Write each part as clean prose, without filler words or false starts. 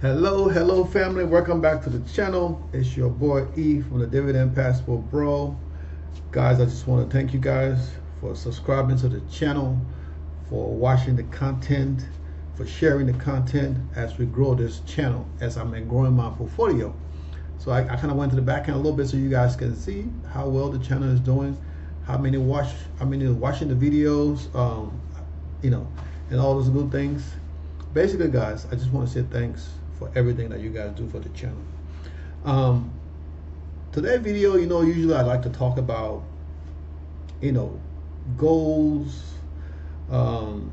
Hello family, welcome back to the channel. It's your boy E from the Dividend Passport Bro. Guys, I just want to thank you guys for subscribing to the channel, for watching the content, for sharing the content as we grow this channel, as I'm growing my portfolio. So I kind of went to the back end a little bit so you guys can see how well the channel is doing, how many are watching the videos, and all those good things. Basically, guys, I just want to say thanks for everything that you guys do for the channel. Today's video, usually I like to talk about, goals, and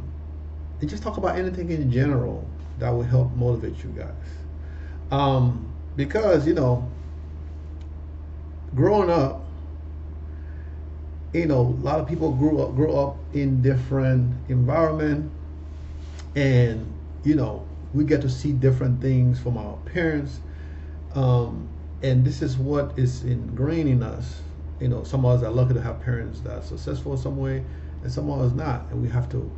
just talk about anything in general that will help motivate you guys. Because, growing up, a lot of people grew up in different environment, and we get to see different things from our parents, and this is what is ingrained in us. Some of us are lucky to have parents that are successful in some way, and some of us not, and we have to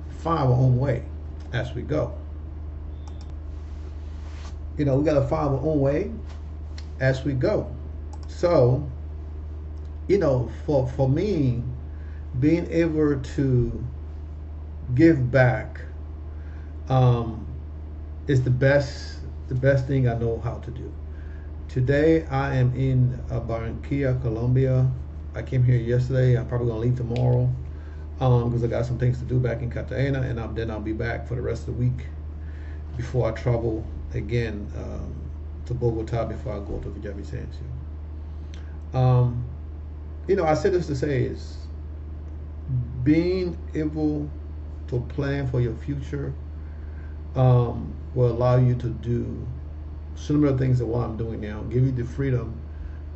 find our own way as we go. We got to find our own way as we go. So, for me, being able to give back is the best thing I know how to do. Today I am in Barranquilla, Colombia. I came here yesterday. I'm probably gonna leave tomorrow because I got some things to do back in Cartagena, and then I'll be back for the rest of the week before I travel again to Bogota before I go to Villavicencio. I say this to say is being able to plan for your future will allow you to do similar things to what I'm doing now, give you the freedom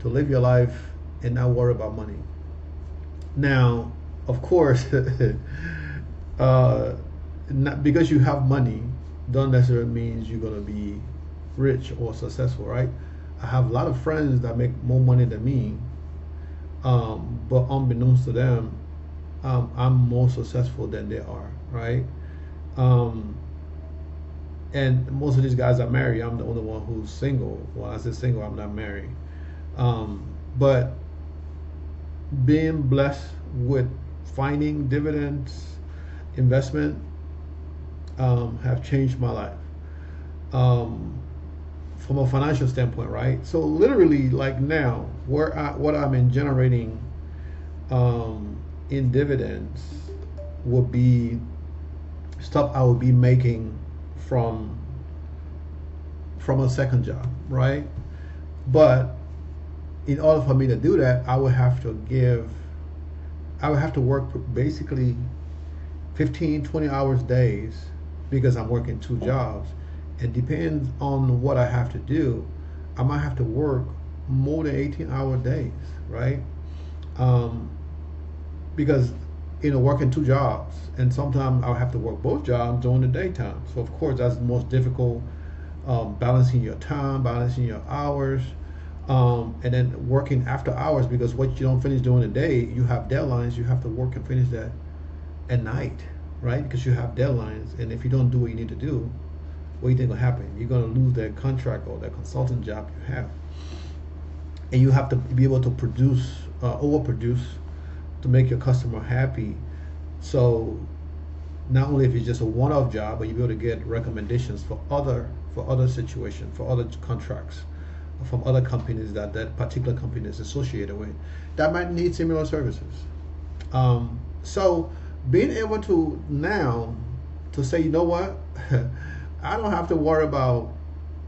to live your life and not worry about money. Now, of course, not because you have money don't necessarily means you're going to be rich or successful, right? I have a lot of friends that make more money than me, but unbeknownst to them, I'm more successful than they are, right? And most of these guys are married. I'm the only one who's single. When I say single, I'm not married. But being blessed with finding dividends, investment, have changed my life from a financial standpoint, right? So literally, like now, what I'm in generating in dividends will be stuff I will be making from a second job, right? But in order for me to do that, I would have to work basically 15-20 hours days because I'm working two jobs. It depends on what I have to do. I might have to work more than 18-hour days, right? Because working two jobs, and sometimes I'll have to work both jobs during the daytime. So of course that's the most difficult, balancing your time, balancing your hours, and then working after hours, because what you don't finish during the day, you have deadlines, you have to work and finish that at night, right? Because you have deadlines, and if you don't do what you need to do, what do you think will happen? You're going to lose that contract or that consultant job you have, and you have to be able to produce, overproduce, to make your customer happy. So not only if it's just a one-off job, but you'll be able to get recommendations for other situations, for other contracts from other companies that particular company is associated with that might need similar services. So being able to now to say, you know what, I don't have to worry about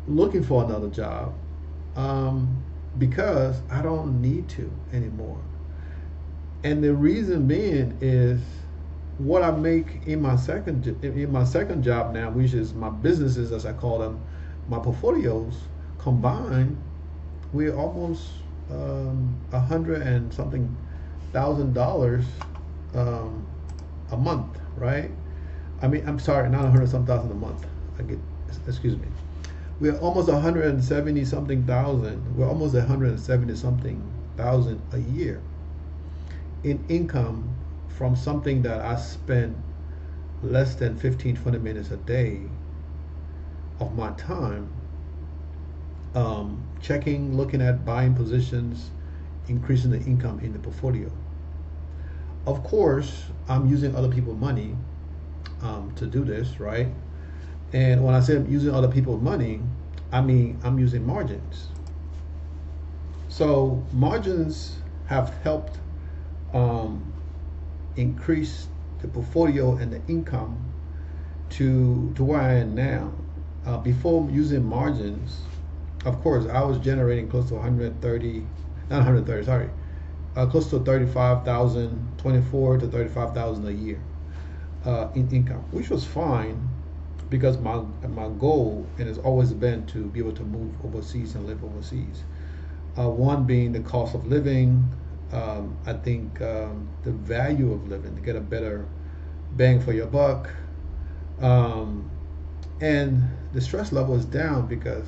looking for another job because I don't need to anymore. And the reason being is what I make in my second job now, which is my businesses, as I call them, my portfolios combined, we're almost $100 and something $1,000 a month, right? I mean, I'm sorry, not 100 some thousand a month. Excuse me. We're almost 170 something thousand. We're almost 170 something thousand a year in income from something that I spend less than 15-20 minutes a day of my time checking, looking at buying positions, increasing the income in the portfolio. Of course, I'm using other people's money to do this, right? And when I say I'm using other people's money, I mean I'm using margins. So margins have helped um, increase the portfolio and the income to where I am now. Before using margins, of course, I was generating close to 130, not 130, sorry, close to 35,000, 24 to 35,000 a year in income, which was fine because my goal and has always been to be able to move overseas and live overseas. One being the cost of living. I think the value of living, to get a better bang for your buck. Um, and the stress level is down because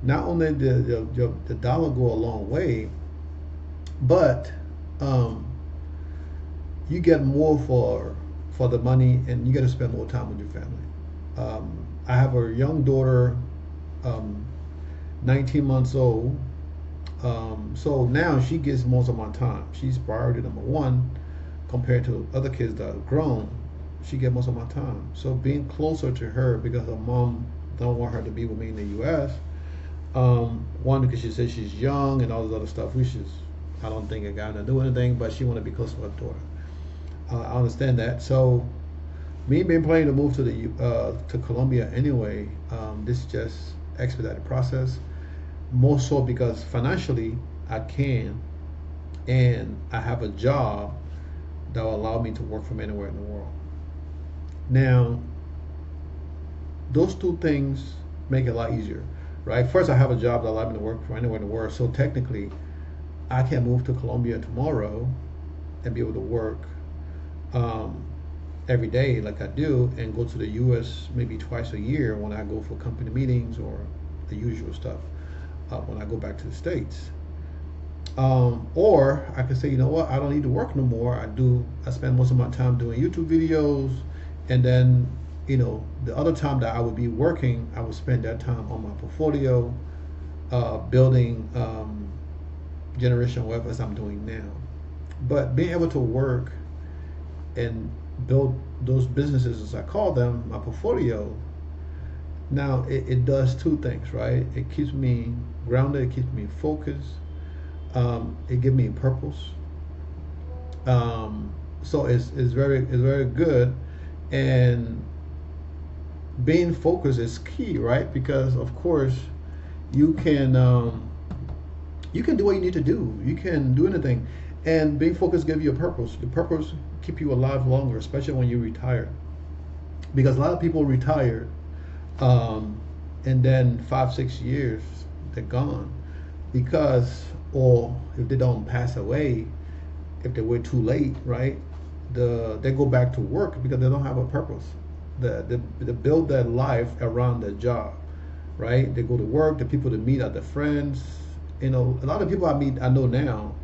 not only did the dollar go a long way, but um, you get more for the money, and you get to spend more time with your family. I have a young daughter, um, 19 months old. So now she gets most of my time. She's priority number one compared to other kids that are grown. She gets most of my time. So being closer to her because her mom don't want her to be with me in the U.S. One, because she says she's young and all this other stuff, which is, I don't think a guy to do anything, but she want to be close to her daughter. I understand that. So me being planning to move to Colombia anyway, this just expedited the process. More so because financially I can, and I have a job that will allow me to work from anywhere in the world. Now, those two things make it a lot easier, right? First, I have a job that allows me to work from anywhere in the world, so technically, I can move to Colombia tomorrow and be able to work um, every day like I do, and go to the U.S. maybe twice a year when I go for company meetings or the usual stuff. When I go back to the States. Or I could say, you know what, I don't need to work no more. I spend most of my time doing YouTube videos, and then, the other time that I would be working, I would spend that time on my portfolio, building generational wealth as I'm doing now. But being able to work and build those businesses, as I call them, my portfolio, now it does two things, right? It keeps me grounded, it keeps me focused, it gives me purpose. So it's very good, and being focused is key, right? Because of course you can do what you need to do. You can do anything, and being focused gives you a purpose. The purpose keep you alive longer, especially when you retire, because a lot of people retire. And then 5-6 years they're gone because, or if they don't pass away, if they were too late, right? They go back to work because they don't have a purpose. They build their life around their job, right? They go to work. The people they meet are their friends. A lot of people I know now,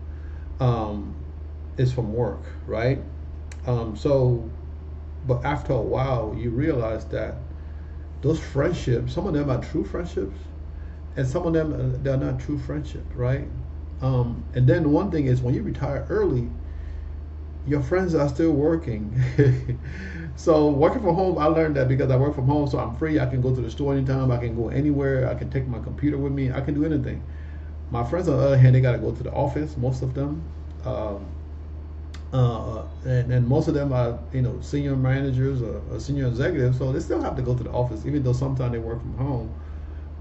is from work, right? But after a while, you realize that those friendships, some of them are true friendships, and some of them they're not true friendship, right? And then one thing is when you retire early, your friends are still working. So working from home, I learned that because I work from home, so I'm free. I can go to the store anytime. I can go anywhere. I can take my computer with me. I can do anything. My friends, on the other hand, they got to go to the office. Most of them. And most of them are, senior managers or senior executives, so they still have to go to the office, even though sometimes they work from home,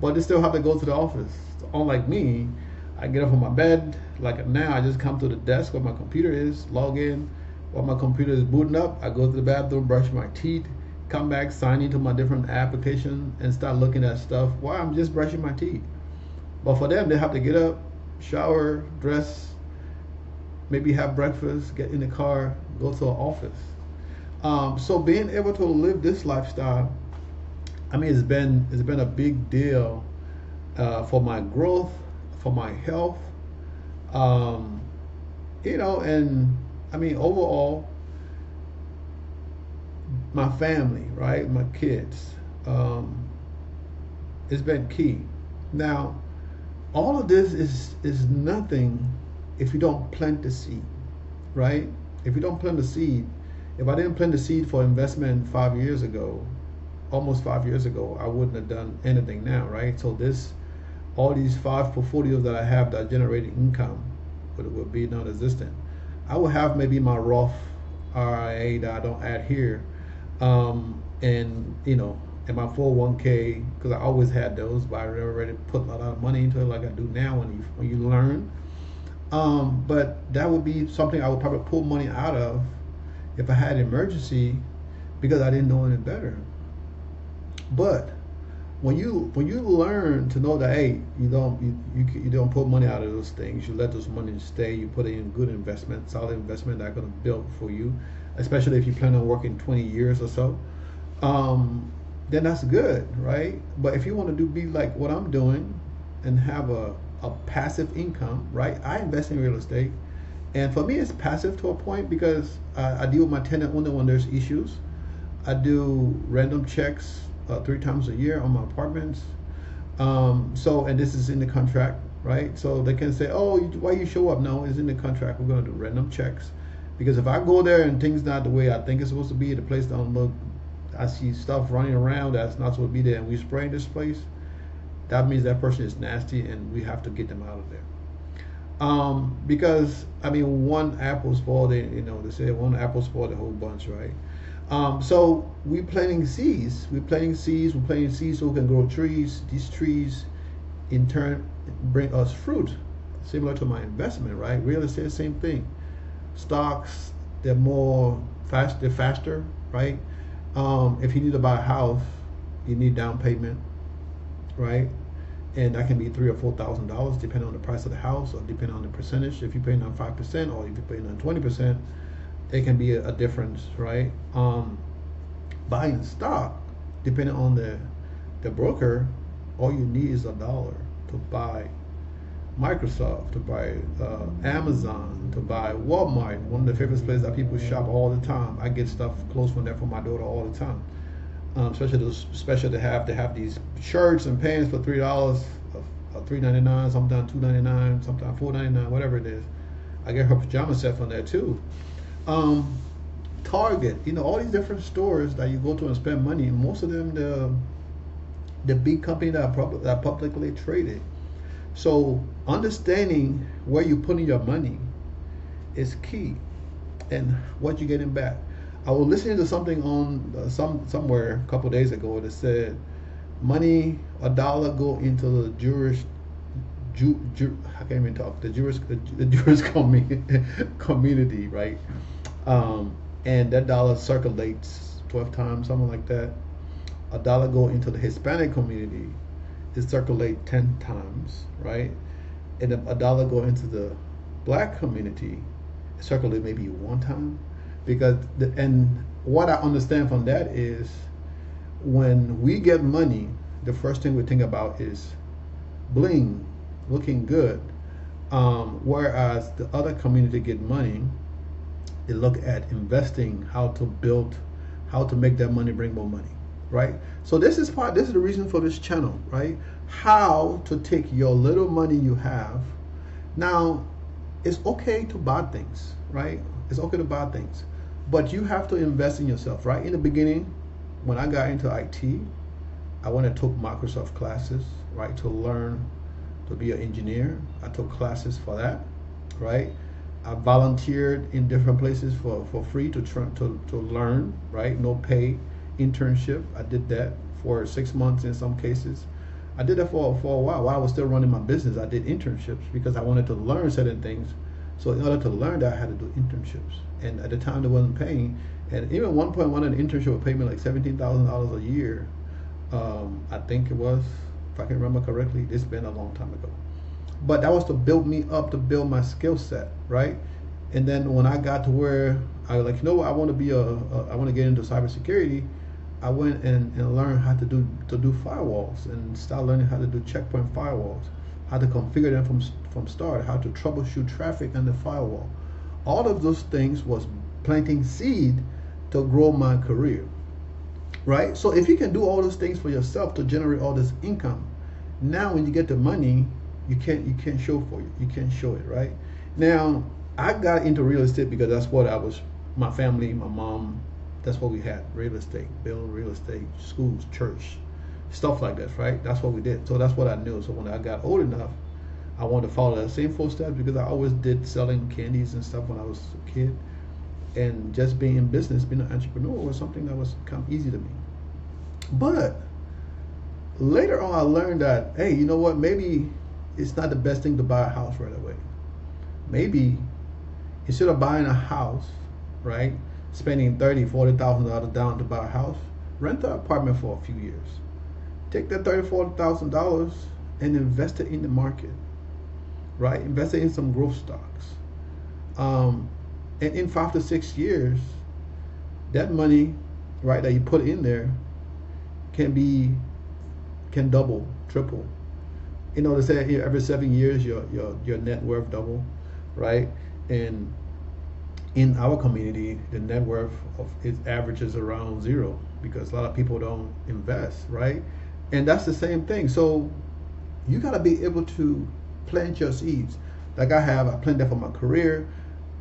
but they still have to go to the office. So unlike me, I get up from my bed, like now I just come to the desk where my computer is, log in. While my computer is booting up, I go to the bathroom, brush my teeth, come back, sign into my different application, and start looking at stuff while I'm just brushing my teeth. But for them, they have to get up, shower, dress, maybe have breakfast, get in the car, go to an office. So being able to live this lifestyle, I mean, it's been a big deal for my growth, for my health, and I mean overall, my family, right, my kids. It's been key. Now, all of this is nothing if you don't plant the seed, right? If you don't plant the seed, if I didn't plant the seed for investment 5 years ago, almost 5 years ago, I wouldn't have done anything now, right? So this, all these 5 portfolios that I have that are generating income would be non-existent. I would have maybe my Roth IRA that I don't add here, and and my 401k, because I always had those, but I already put a lot of money into it like I do now when you learn. But that would be something I would probably pull money out of if I had an emergency because I didn't know any better. But when you learn to know that, hey, you don't put money out of those things, you let those money stay, you put it in good investment, solid investment that are going to build for you, especially if you plan on working 20 years or so, then that's good, right? But if you want to be like what I'm doing and have a passive income, right? I invest in real estate, and for me it's passive to a point because I deal with my tenant only when there's issues. I do random checks 3 times a year on my apartments. And this is in the contract, right? So they can say, oh, why you show up? No, it's in the contract. We're going to do random checks. Because if I go there and things not the way I think it's supposed to be, the place don't look, I see stuff running around that's not supposed to be there, and we spray this place, that means that person is nasty and we have to get them out of there. Because, one apple spoiled, they say one apple spoiled the whole bunch, right? So we're planting seeds. We're planting seeds so we can grow trees. These trees, in turn, bring us fruit. Similar to my investment, right? Real estate, same thing. Stocks, they're faster, right? If you need to buy a house, you need down payment, right? And that can be $3,000 or $4,000 depending on the price of the house or depending on the percentage. If you're paying on 5% or if you're paying on 20%. It can be a difference, right? Buying stock, depending on the broker, all you need is $1 to buy Microsoft, to buy Amazon, to buy Walmart, one of the favorite places that people shop all the time. I get stuff clothes from there for my daughter all the time. Especially those special they have these shirts and pants for $3, $3.99, sometimes $2.99, sometimes $4.99, whatever it is. I get her pajama set from there too. Target, all these different stores that you go to and spend money, and most of them the big company that are publicly traded. So understanding where you're putting your money is key, and what you're getting back. I was listening to something on somewhere a couple of days ago that said $1 go into the I can't even talk. The Jewish community, right? And that dollar circulates 12 times, something like that. $1 go into the Hispanic community, it circulate 10 times, right? And $1 go into the Black community, it circulate maybe 1 time. Because and what I understand from that is when we get money, the first thing we think about is bling, looking good. Whereas the other community get money, they look at investing, how to make that money bring more money, right? So this is the reason for this channel, right? How to take your little money you have. Now, it's okay to buy things, right? It's okay to buy things, but you have to invest in yourself, right? In the beginning, when I got into IT, I went and took Microsoft classes, right, to learn to be an engineer. I took classes for that, right? I volunteered in different places for free to learn, right? No pay internship. I did that for 6 months in some cases. I did that for a while I was still running my business. I did internships because I wanted to learn certain things. So in order to learn that, I had to do internships. And at the time, they wasn't paying. And even 1.1 an internship would pay me like $17,000 a year. I think it was, if I can remember correctly. It's been a long time ago. But that was to build me up, to build my skill set, right? And then when I got to where I was like, what, I want to get into cybersecurity. I went and learned how to do firewalls and start learning how to do checkpoint firewalls, how to configure them from start, how to troubleshoot traffic on the firewall. All of those things was planting seed to grow my career. right? So if you can do all those things for yourself to generate all this income, now when you get the money, you can't show for you. You can't show it, right? Now I got into real estate because that's what I was. My family, my mom, that's what we had: real estate, build real estate, schools, church, stuff like that, right? That's what we did. So that's what I knew. So when I got old enough, I wanted to follow that same footsteps because I always did selling candies and stuff when I was a kid, and just being in business, being an entrepreneur was something that was kind of easy to me. But later on, I learned that, hey, you know what? Maybe it's not the best thing to buy a house right away. Maybe instead of buying a house, right, spending $30,000-$40,000 down to buy a house, rent an apartment for a few years. Take that $30,000-$40,000 and invest it in the market, right? Invest it in some growth stocks. And in 5 to 6 years, that money, right, that you put in there can double, triple. You know, they say every 7 years your net worth double, right? And in our community, the net worth of it averages around zero because a lot of people don't invest, right? And that's the same thing. So you got to be able to plant your seeds. Like I planted that for my career.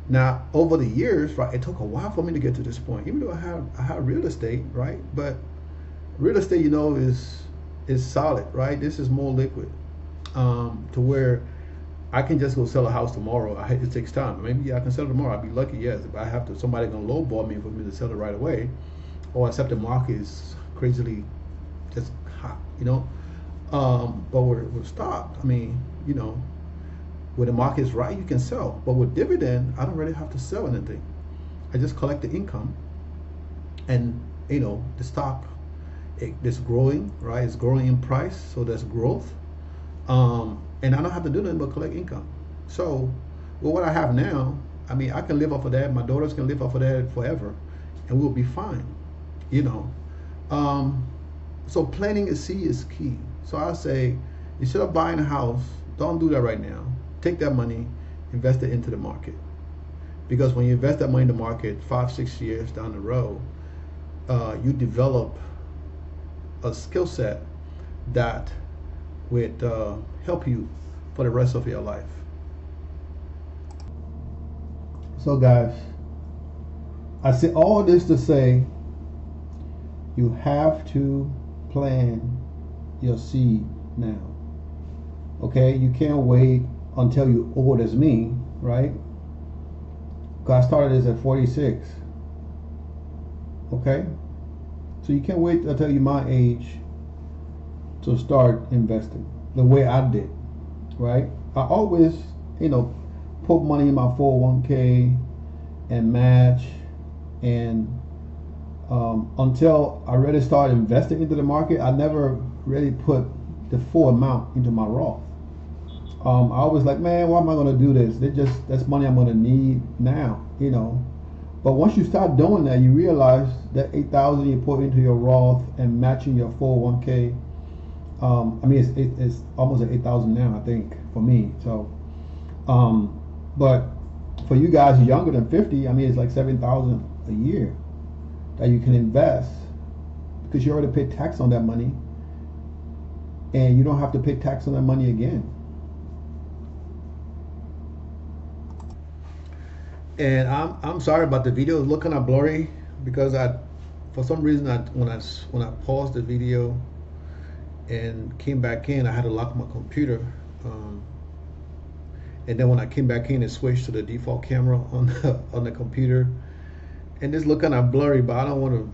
Now, over the years, right, it took a while for me to get to this point. Even though I have real estate, right? But real estate, you know, is solid, right? This is more liquid, to where I can just go sell a house tomorrow. It takes time. Maybe I can sell it tomorrow. I'd be lucky, yes. If I have to, somebody gonna lowball me for me to sell it right away, or except the market is crazily just hot, you know. But with stock, I mean, you know, when the market is right, you can sell. But with dividend, I don't really have to sell anything. I just collect the income, and you know, the stock it's growing, right? It's growing in price, so there's growth. And I don't have to do nothing but collect income. So with what I have now, I mean, I can live off of that. My daughters can live off of that forever, and we'll be fine, you know. So planting a seed is key. So I say, instead of buying a house, don't do that right now. Take that money, invest it into the market. Because when you invest that money in the market, 5, 6 years down the road, you develop a skill set that would help you for the rest of your life. So guys, I say all this to say you have to plan your seed now. Okay, you can't wait until you're old as me, right? Because I started this at 46. Okay, so you can't wait until you're my age to start investing the way I did, right? I always, you know, put money in my 401k and match, and until I really started investing into the market, I never really put the full amount into my Roth. I was like, man, why am I going to do this? That's money I'm going to need now, you know. But once you start doing that, you realize that $8,000 you put into your Roth and matching your 401k. I mean, it's almost at 8,000 now, I think, for me. So, but for you guys younger than 50, I mean, it's like 7,000 a year that you can invest because you already paid tax on that money, and you don't have to pay tax on that money again. And I'm sorry about the video. It's looking kind of blurry because for some reason when I paused the video and came back in, I had to lock my computer. And then when I came back in, it switched to the default camera on the computer, and it's looking kind of blurry. But I don't want to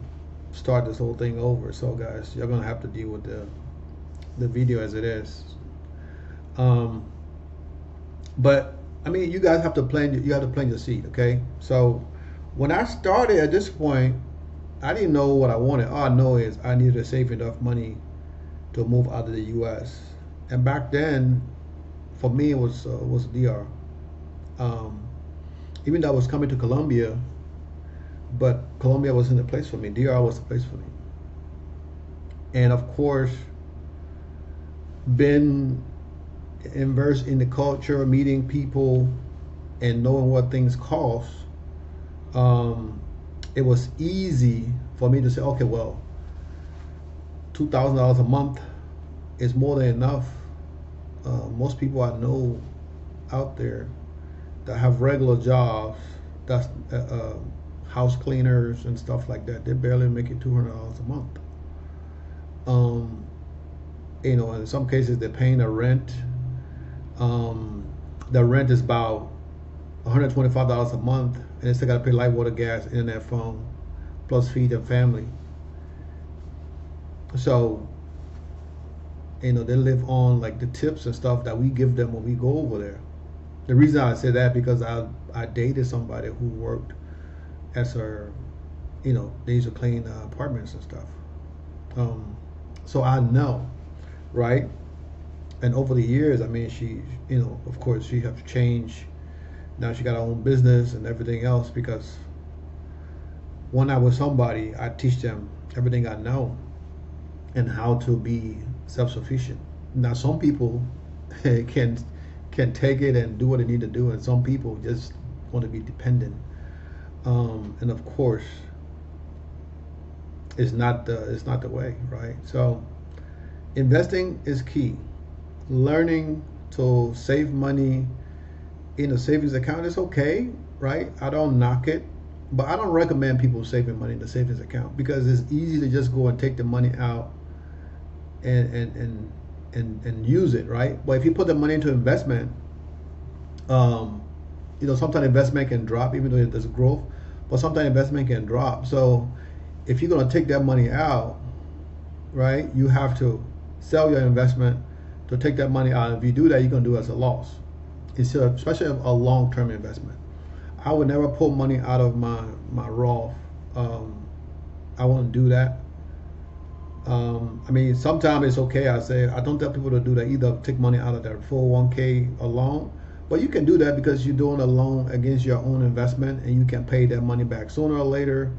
start this whole thing over. So guys, you're gonna have to deal with the video as it is. But I mean, you guys have to plan. You have to plant your seed, okay? So when I started at this point, I didn't know what I wanted. All I know is I needed to save enough money to move out of the U.S. And back then, for me, it was DR. Even though I was coming to Colombia, but Colombia wasn't the place for me. DR was the place for me. And of course, been immersed in the culture, meeting people, and knowing what things cost, it was easy for me to say, okay, well, $2,000 a month is more than enough. Most people I know out there that have regular jobs, that's house cleaners and stuff like that, they're barely making $200 a month. In some cases they're paying a rent. The rent is about $125 a month, and they still got to pay light, water, gas, internet, phone, plus feed their family. So, they live on like the tips and stuff that we give them when we go over there. The reason I say that because I dated somebody who worked as a, they used to clean apartments and stuff. So I know, right? And over the years, she, of course, she has changed. Now she got her own business and everything else, because when I was somebody, I teach them everything I know and how to be self-sufficient. Now some people can take it and do what they need to do, and some people just want to be dependent. And of course, it's not the way, right? So investing is key. Learning to save money in a savings account is okay, right? I don't knock it, but I don't recommend people saving money in the savings account, because it's easy to just go and take the money out and use it, right? But if you put the money into investment, sometimes investment can drop, even though there's growth, but sometimes investment can drop. So if you're going to take that money out, right, you have to sell your investment to take that money out. If you do that, you're going to do it as a loss, especially a long-term investment. I would never pull money out of my Roth. I won't do that. Sometimes it's okay. I don't tell people to do that either. Take money out of their 401k alone, but you can do that because you're doing a loan against your own investment, and you can pay that money back sooner or later.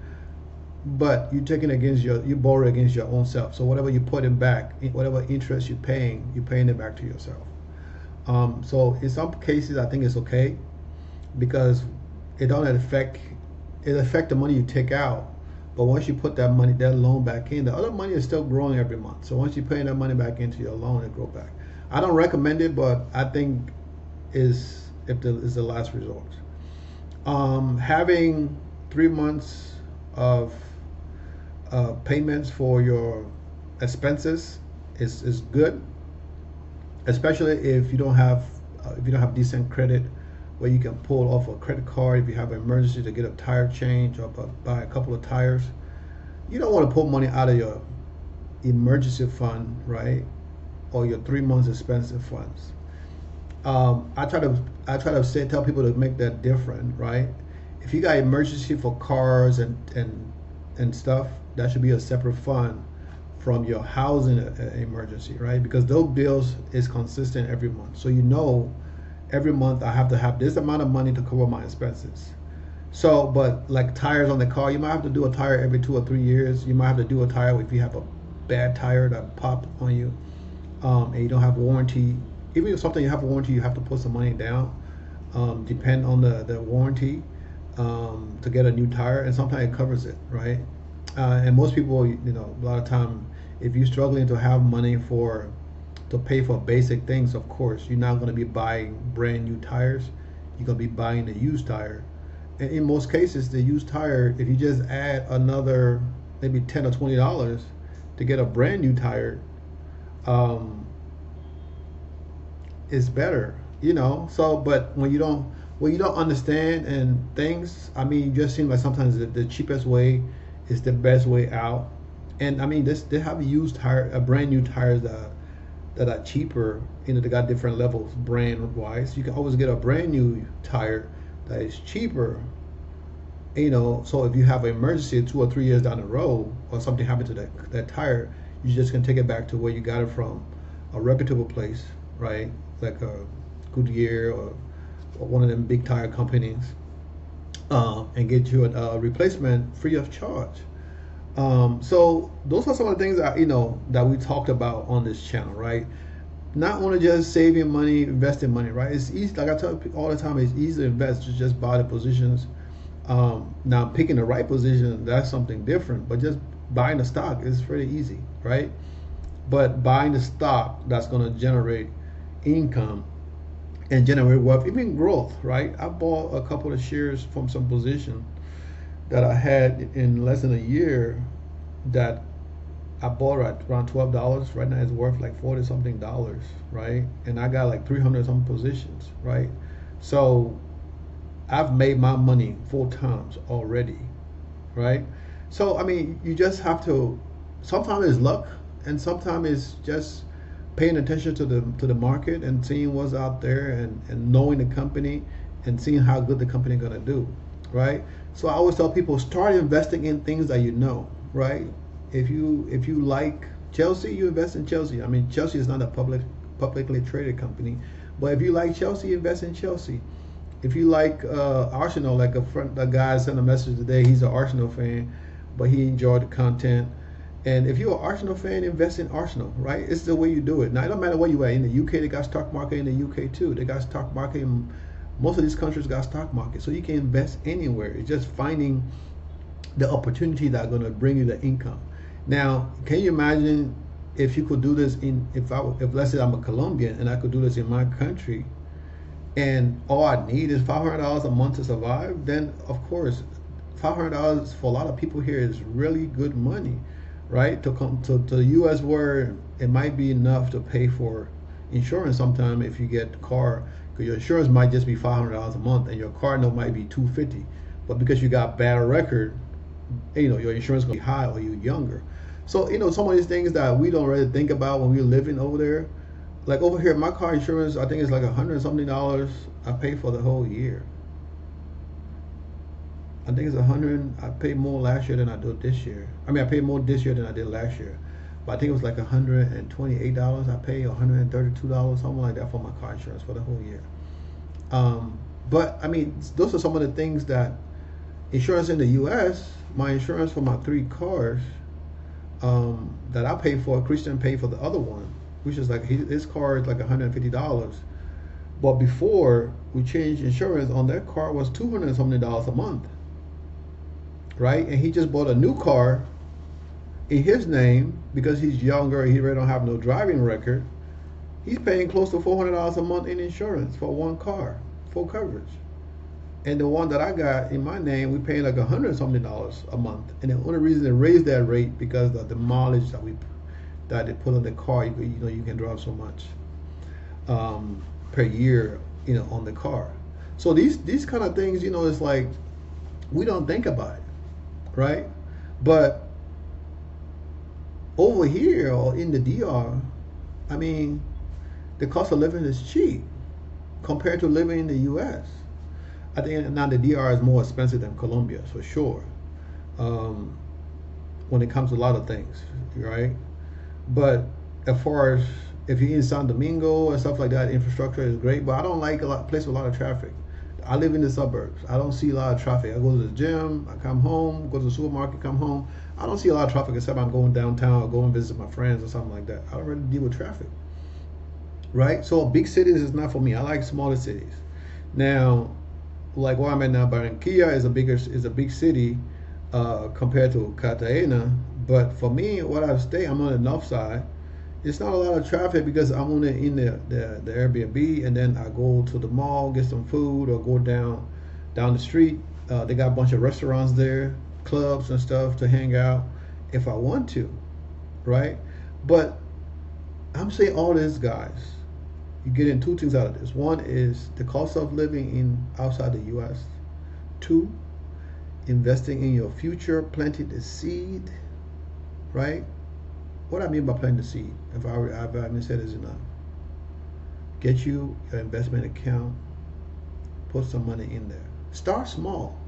But you're taking you borrow against your own self. So whatever you put in back, whatever interest you're paying it back to yourself. So in some cases, I think it's okay, because it affect the money you take out. But once you put that loan back in, the other money is still growing every month. So once you pay that money back into your loan, it grows back. I don't recommend it, but I think is the last resort. Having 3 months of payments for your expenses is good, especially if you don't have decent credit, where you can pull off a credit card if you have an emergency to get a tire change or buy a couple of tires. You don't want to pull money out of your emergency fund, right, or your 3 months expensive funds. I try to tell people to make that different, right? If you got emergency for cars and stuff, that should be a separate fund from your housing emergency, right? Because those bills is consistent every month. So every month I have to have this amount of money to cover my expenses. So, but like tires on the car, you might have to do a tire every 2 or 3 years. You might have to do a tire if you have a bad tire that popped on you, and you don't have warranty. Even if something you have a warranty, you have to put some money down, depend on the warranty, to get a new tire, and sometimes it covers it, right? And most people, a lot of time, if you're struggling to have money to pay for basic things, of course, you're not going to be buying brand new tires. You're going to be buying a used tire. And in most cases, the used tire, if you just add another maybe $10 or $20 to get a brand new tire, it's better, So, but when you don't understand and things, it just seems like sometimes the cheapest way is the best way out. And they have used tire, brand new tires that are cheaper. They got different levels brand wise. You can always get a brand new tire that is cheaper. So if you have an emergency 2 or 3 years down the road, or something happened to that tire, you just can take it back to where you got it from, a reputable place, right? Like a Goodyear or one of them big tire companies, and get you a replacement free of charge. So those are some of the things that we talked about on this channel, right? Not only just saving money, investing money, right? It's easy, like I tell people all the time, it's easy to invest, to just buy the positions. Now picking the right position, that's something different, but just buying the stock is pretty easy, right? But buying the stock that's going to generate income and generate wealth, even growth, right? I bought a couple of shares from some position that I had in less than a year that I bought at around $12. Right now it's worth like 40 something dollars, right? And I got like 300 some positions, right? So I've made my money 4 times already, right? So I mean, you just have to. Sometimes it's luck, and sometimes it's just paying attention to the market and seeing what's out there and knowing the company and seeing how good the company gonna do, right? So I always tell people start investing in things that you know, right? If you like Chelsea, you invest in Chelsea. I mean, Chelsea is not a publicly traded company, but if you like Chelsea, invest in Chelsea. If you like Arsenal, like a guy sent a message today, he's an Arsenal fan, but he enjoyed the content. And if you're an Arsenal fan, invest in Arsenal, right? It's the way you do it. Now, it don't matter where you are. In the UK, they got stock market. In the UK, too. They got stock market. In most of these countries got stock market. So you can invest anywhere. It's just finding the opportunity that are going to bring you the income. Now, can you imagine if you could do this if let's say I'm a Colombian and I could do this in my country, and all I need is $500 a month to survive? Then of course, $500 for a lot of people here is really good money, right? To come to the U.S. where it might be enough to pay for insurance sometime if you get a car, because your insurance might just be $500 a month and your car note might be $250, but because you got bad record, your insurance gonna be high or you're younger. So some of these things that we don't really think about when we're living over there. Like over here, my car insurance, I think it's like $100 something I pay for the whole year. I think it's 100. I paid more last year than I did this year. I mean, I paid more this year than I did last year. But I think it was like $128 I paid, $132, something like that for my car insurance for the whole year. But I mean, those are some of the things that insurance in the U.S. My insurance for my 3 cars that I pay for, Christian paid for the other one, which is like his car is like $150. But before we changed insurance on that car was $200 something a month, right? And he just bought a new car in his name because he's younger. He really don't have no driving record. He's paying close to $400 a month in insurance for one car, full coverage. And the one that I got in my name, we paying like $100 something a month. And the only reason they raised that rate because of the mileage that they put on the car. You can drive so much per year, on the car. So these kind of things, it's like we don't think about it, right? But over here or in the DR, I mean, the cost of living is cheap compared to living in the U.S. I think now the DR is more expensive than Colombia, for sure, when it comes to a lot of things, right? But as far as if you're in San Domingo and stuff like that, infrastructure is great. But I don't like place with a lot of traffic. I live in the suburbs. I don't see a lot of traffic. I go to the gym, I come home, go to the supermarket, come home. I don't see a lot of traffic except I'm going downtown or going visit my friends or something like that. I don't really deal with traffic, right? So big cities is not for me. I like smaller cities. Now, like where I'm at now, Barranquilla is a big city compared to Cartagena. But for me, I'm on the north side. It's not a lot of traffic because I'm only in the Airbnb, and then I go to the mall, get some food, or go down the street. They got a bunch of restaurants there, clubs and stuff to hang out if I want to, right? But I'm saying all this, guys, you're getting 2 things out of this. One is the cost of living outside the U.S. 2, investing in your future, planting the seed, right? What I mean by planting the seed, if I haven't said this enough, get you your investment account, put some money in there. Start small.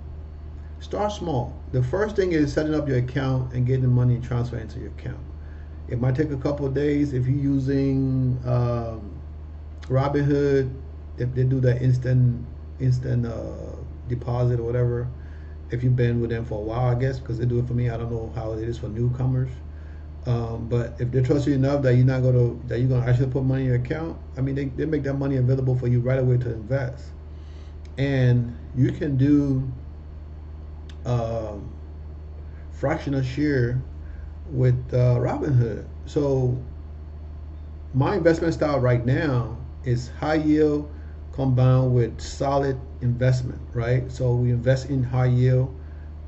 The first thing is setting up your account and getting the money transferred into your account. It might take a couple of days if you're using Robinhood, if they do that instant deposit or whatever. If you've been with them for a while, I guess, because they do it for me. I don't know how it is for newcomers. But if they trust you enough that you're gonna actually put money in your account, I mean, they make that money available for you right away to invest. And you can do fractional share Robinhood. So my investment style right now is high yield combined with solid investment, right? So we invest in high yield,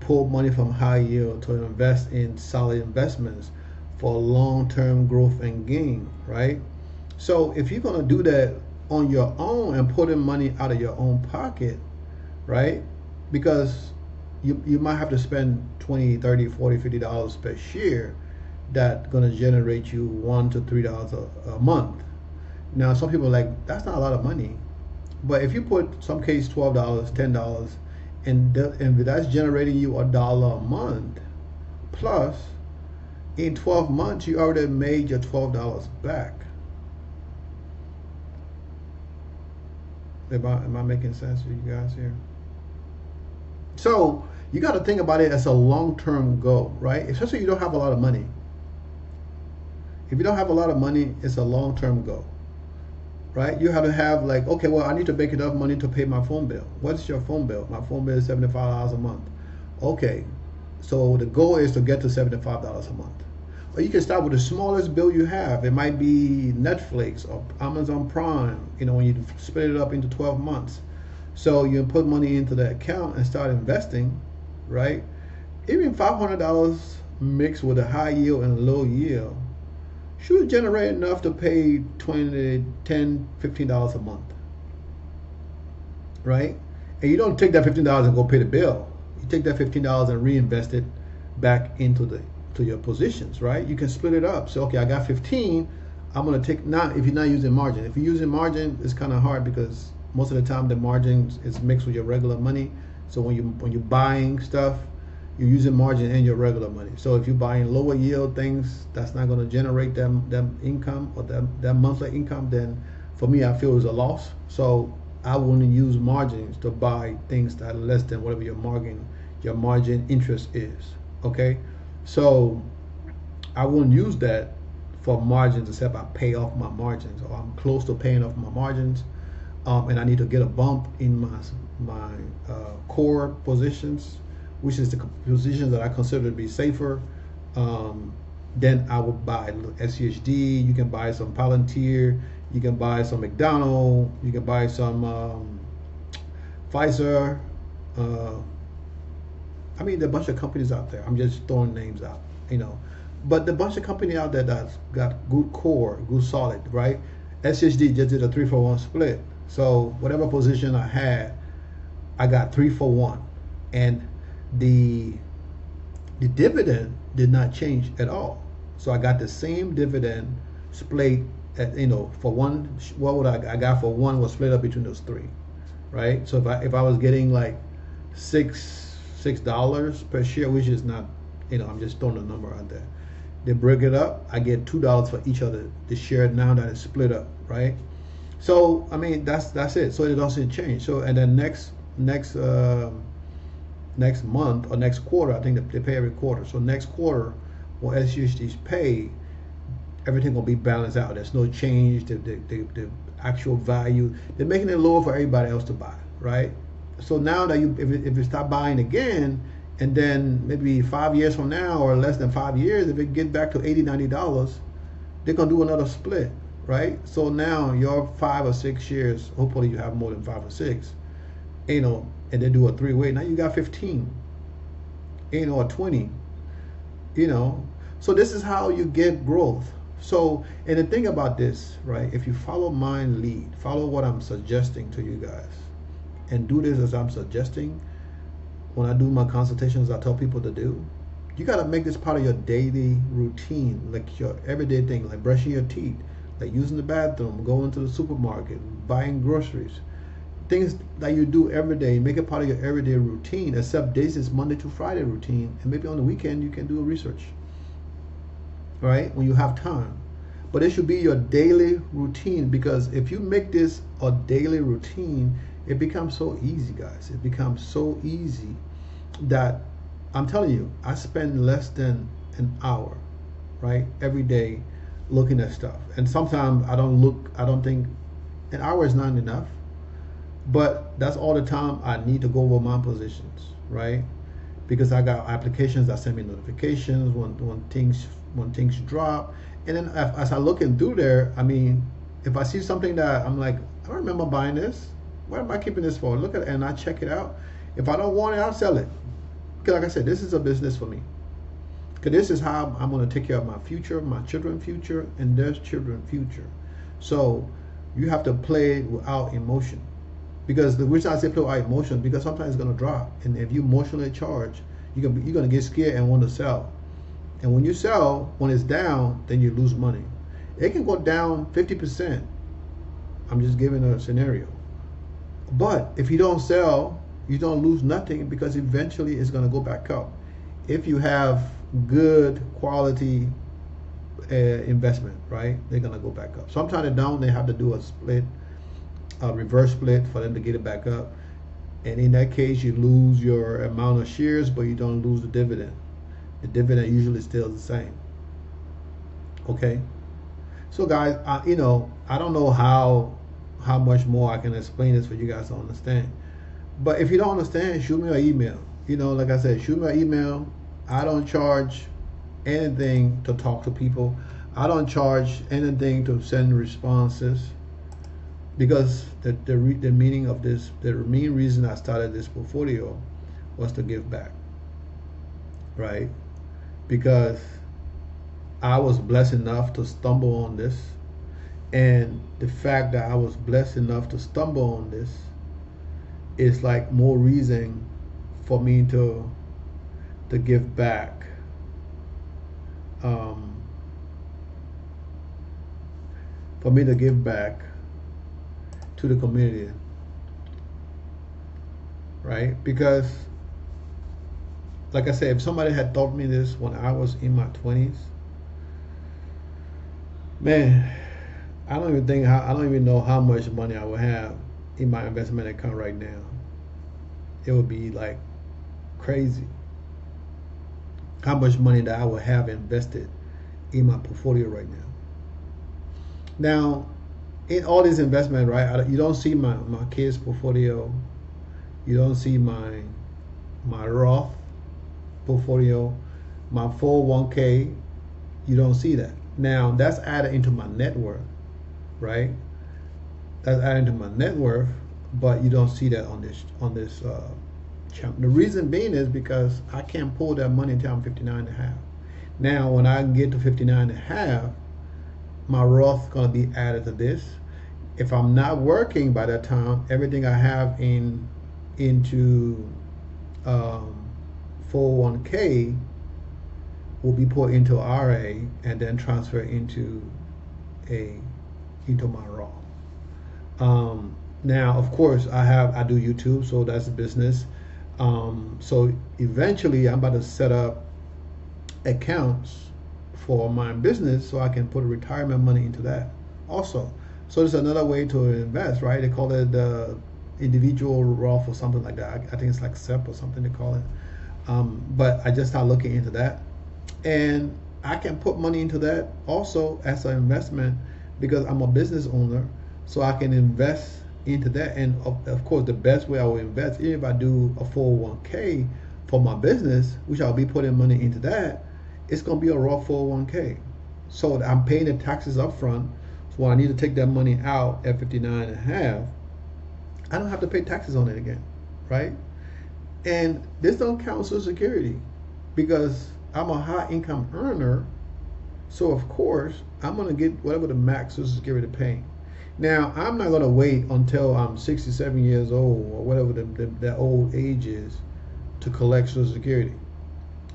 pull money from high yield to invest in solid investments for long-term growth and gain, right? So if you're gonna do that on your own and putting money out of your own pocket, right? Because you might have to spend 20, 30, 40, $50 per share that's gonna generate you $1 to $3 a month. Now some people are like, that's not a lot of money. But if you put some case $12, $10, and that's generating you $1 a month, plus in 12 months you already made your $12 back. Am I making sense to you guys here? So you got to think about it as a long-term goal, right? Especially if you don't have a lot of money. If you don't have a lot of money, it's a long-term goal, right? You have to have like, okay, well, I need to make enough money to pay my phone bill. What's your phone bill? My phone bill is $75 a month. Okay, so the goal is to get to $75 a month. Or you can start with the smallest bill you have. It might be Netflix or Amazon Prime, when you split it up into 12 months. So you put money into the account and start investing, right? Even $500 mixed with a high yield and low yield should generate enough to pay $20, $10, $15 a month, right? And you don't take that $15 and go pay the bill. You take that $15 and reinvest it back into your positions, right? You can split it up. So okay, I got 15. I'm gonna take now. If you're not using margin, if you're using margin, it's kind of hard because most of the time the margin is mixed with your regular money. So when you're buying stuff, you're using margin and your regular money. So if you're buying lower yield things that's not going to generate them income or that monthly income, then for me I feel it's a loss. So I wouldn't use margins to buy things that are less than whatever your margin interest is. Okay, so I wouldn't use that for margins except I pay off my margins or I'm close to paying off my margins, and I need to get a bump in my core positions, which is the positions that I consider to be safer. Then I would buy SCHD. You can buy some Palantir. You can buy some McDonald. You can buy some Pfizer. I mean, there are a bunch of companies out there. I'm just throwing names out, But the bunch of companies out there that's got good core, good solid, right? SCHD just did a 3-for-1 split. So whatever position I had, I got 3-for-1, and the dividend did not change at all. So I got the same dividend split at, for one. What would I got for one was split up between those three, right? So if I was getting like $6 per share, which is not, I'm just throwing a number out there. They break it up. I get $2 for each of the share now that it's split up, right? So I mean that's it. So it doesn't change. So and then next month or next quarter, I think they pay every quarter. So next quarter, when SCHD's pay, everything will be balanced out. There's no change. The actual value, they're making it lower for everybody else to buy, right? So now that if you start buying again, and then maybe 5 years from now or less than 5 years, if it get back to $80, $90, they're gonna do another split, right? So now your 5 or 6 shares, hopefully you have more than 5 or 6, and they do a 3-way. Now you got 15, or 20, So this is how you get growth. So, and the thing about this, right? If you follow my lead, follow what I'm suggesting to you guys, and do this as I'm suggesting. When I do my consultations, I tell people to do. You got to make this part of your daily routine, like your everyday thing, like brushing your teeth, like using the bathroom, going to the supermarket, buying groceries. Things that you do every day, make it part of your everyday routine, except this is Monday to Friday routine, and maybe on the weekend you can do a research, right? When you have time. But it should be your daily routine, because if you make this a daily routine, it becomes so easy, guys. It becomes so easy that I'm telling you, I spend less than an hour, right, every day looking at stuff. And sometimes I don't think an hour is not enough, but that's all the time I need to go over my positions, right? because I got applications that send me notifications when things drop. And then as I looking through there, I mean, if I see something that I'm like, I don't remember buying this. What am I keeping this for? Look at it and I check it out. If I don't want it, I'll sell it. Because like I said, this is a business for me. Because this is how I'm going to take care of my future, my children's future, and their children's future. So you have to play without emotion. Because the reason I say play without emotion, because sometimes it's going to drop. And if you emotionally charge, you're going to get scared and want to sell. And when you sell, when it's down, then you lose money. It can go down 50%. I'm just giving a scenario. But if you don't sell, you don't lose nothing, because eventually it's going to go back up. If you have good quality investment, right, they're going to go back up. Sometimes they don't. They have to do a split, a reverse split for them to get it back up. And in that case, you lose your amount of shares, but you don't lose the dividend. The dividend usually still the same. Okay. So guys, I don't know how much more I can explain this for you guys to understand. But if you don't understand, shoot me an email. Like I said, shoot me an email. I don't charge anything to talk to people. I don't charge anything to send responses, because the meaning of this, the main reason I started this portfolio was to give back, right? Because I was blessed enough to stumble on this, and the fact that I was blessed enough to stumble on this is like more reason for me to give back. For me to give back to the community, right? Because like I said, if somebody had taught me this when I was in my 20s, man, I don't even know how much money I would have in my investment account right now. It would be like crazy how much money that I would have invested in my portfolio right now. Now, in all this investment, right, you don't see my kids' portfolio. You don't see my Roth portfolio, my 401k. You don't see that. Now, that's added into my net worth, right? That's added into my net worth, but you don't see that on this channel. The reason being is because I can't pull that money until I'm 59 and a half. Now, when I get to 59 and a half, my Roth is going to be added to this. If I'm not working by that time, everything I have into 401k will be put into RA and then transfer into my Roth. Now, of course, I do YouTube, so that's a business. So eventually, I'm about to set up accounts for my business so I can put retirement money into that also. So there's another way to invest, right? They call it the individual Roth or something like that. I think it's like SEP or something they call it. But I just started looking into that, and I can put money into that also as an investment, because I'm a business owner, so I can invest into that. And of course, the best way I will invest, even if I do a 401k for my business, which I'll be putting money into that, it's going to be a Roth 401k. So I'm paying the taxes up front. So when I need to take that money out at 59 and a half, I don't have to pay taxes on it again, right? And this don't count Social Security, because I'm a high income earner. So of course, I'm going to get whatever the max Social Security paying. Now, I'm not going to wait until I'm 67 years old or whatever the old age is to collect Social Security.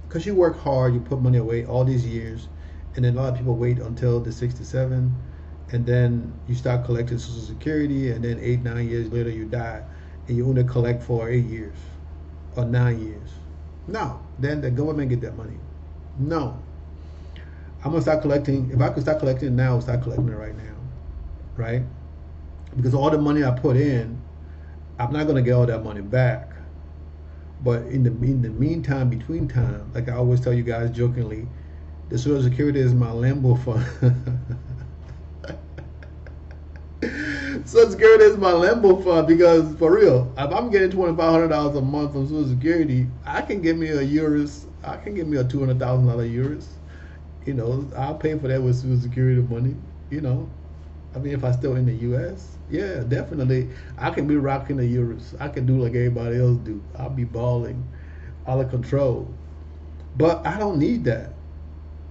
Because you work hard, you put money away all these years, and then a lot of people wait until they're 67, and then you start collecting Social Security, and then 8-9 years later you die, and you only collect for 8 years or 9 years. No, then the government get that money. No, I'm gonna start collecting. If I could start collecting now, I'll start collecting it right now, right? Because all the money I put in, I'm not gonna get all that money back. But in the meantime, between time, like I always tell you guys jokingly, the Social Security is my Lambo fund. Social Security is my limbo fund because for real, if I'm getting $2,500 a month from Social Security, I can get me a Urus. I can get me a $200,000 Urus. I'll pay for that with Social Security money. You know, I mean, if I still in the U.S., yeah, definitely, I can be rocking the Urus. I can do like everybody else do. I'll be balling, out of control. But I don't need that.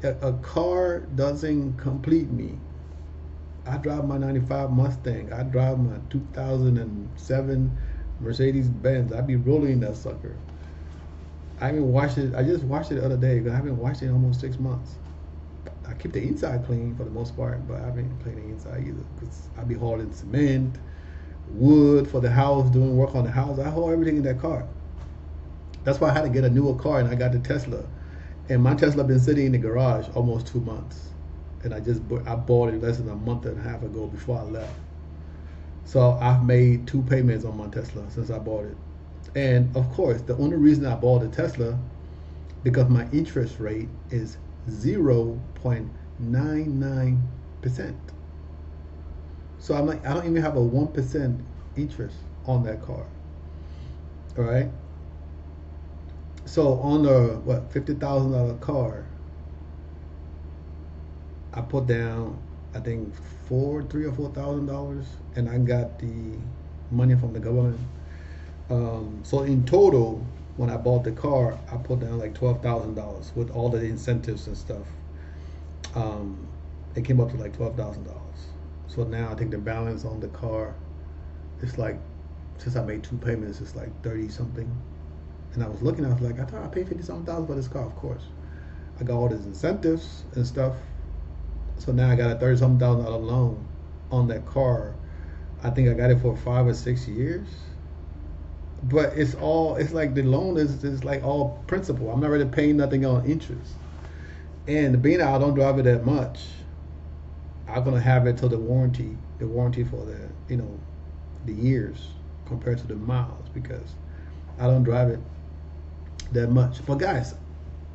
A car doesn't complete me. I drive my 95 Mustang. I drive my 2007 Mercedes Benz. I be rolling that sucker. I haven't washed it. I just washed it the other day because I haven't washed it in almost 6 months. I keep the inside clean for the most part, but I haven't cleaned the inside either because I be hauling cement, wood for the house, doing work on the house. I haul everything in that car. That's why I had to get a newer car, and I got the Tesla. And my Tesla been sitting in the garage almost 2 months. And I bought it less than a month and a half ago before I left. So I've made 2 payments on my Tesla since I bought it. And of course, the only reason I bought a Tesla because my interest rate is 0.99%. So I don't even have a 1% interest on that car. All right. So on the $50,000 car, I put down I think $3,000 or $4,000, and I got the money from the government. So in total, when I bought the car, I put down like $12,000 with all the incentives and stuff. It came up to like $12,000. So now I think the balance on the car is like, since I made 2 payments, it's like 30 something. And I was looking, I was like, I thought I paid 50-something thousand for this car. Of course, I got all these incentives and stuff. So now I got a $30-something thousand loan on that car. I think I got it for 5 or 6 years. But it's like the loan is like all principal. I'm not really paying nothing on interest. And being that I don't drive it that much, I'm gonna have it till the warranty for the years compared to the miles, because I don't drive it that much. But guys,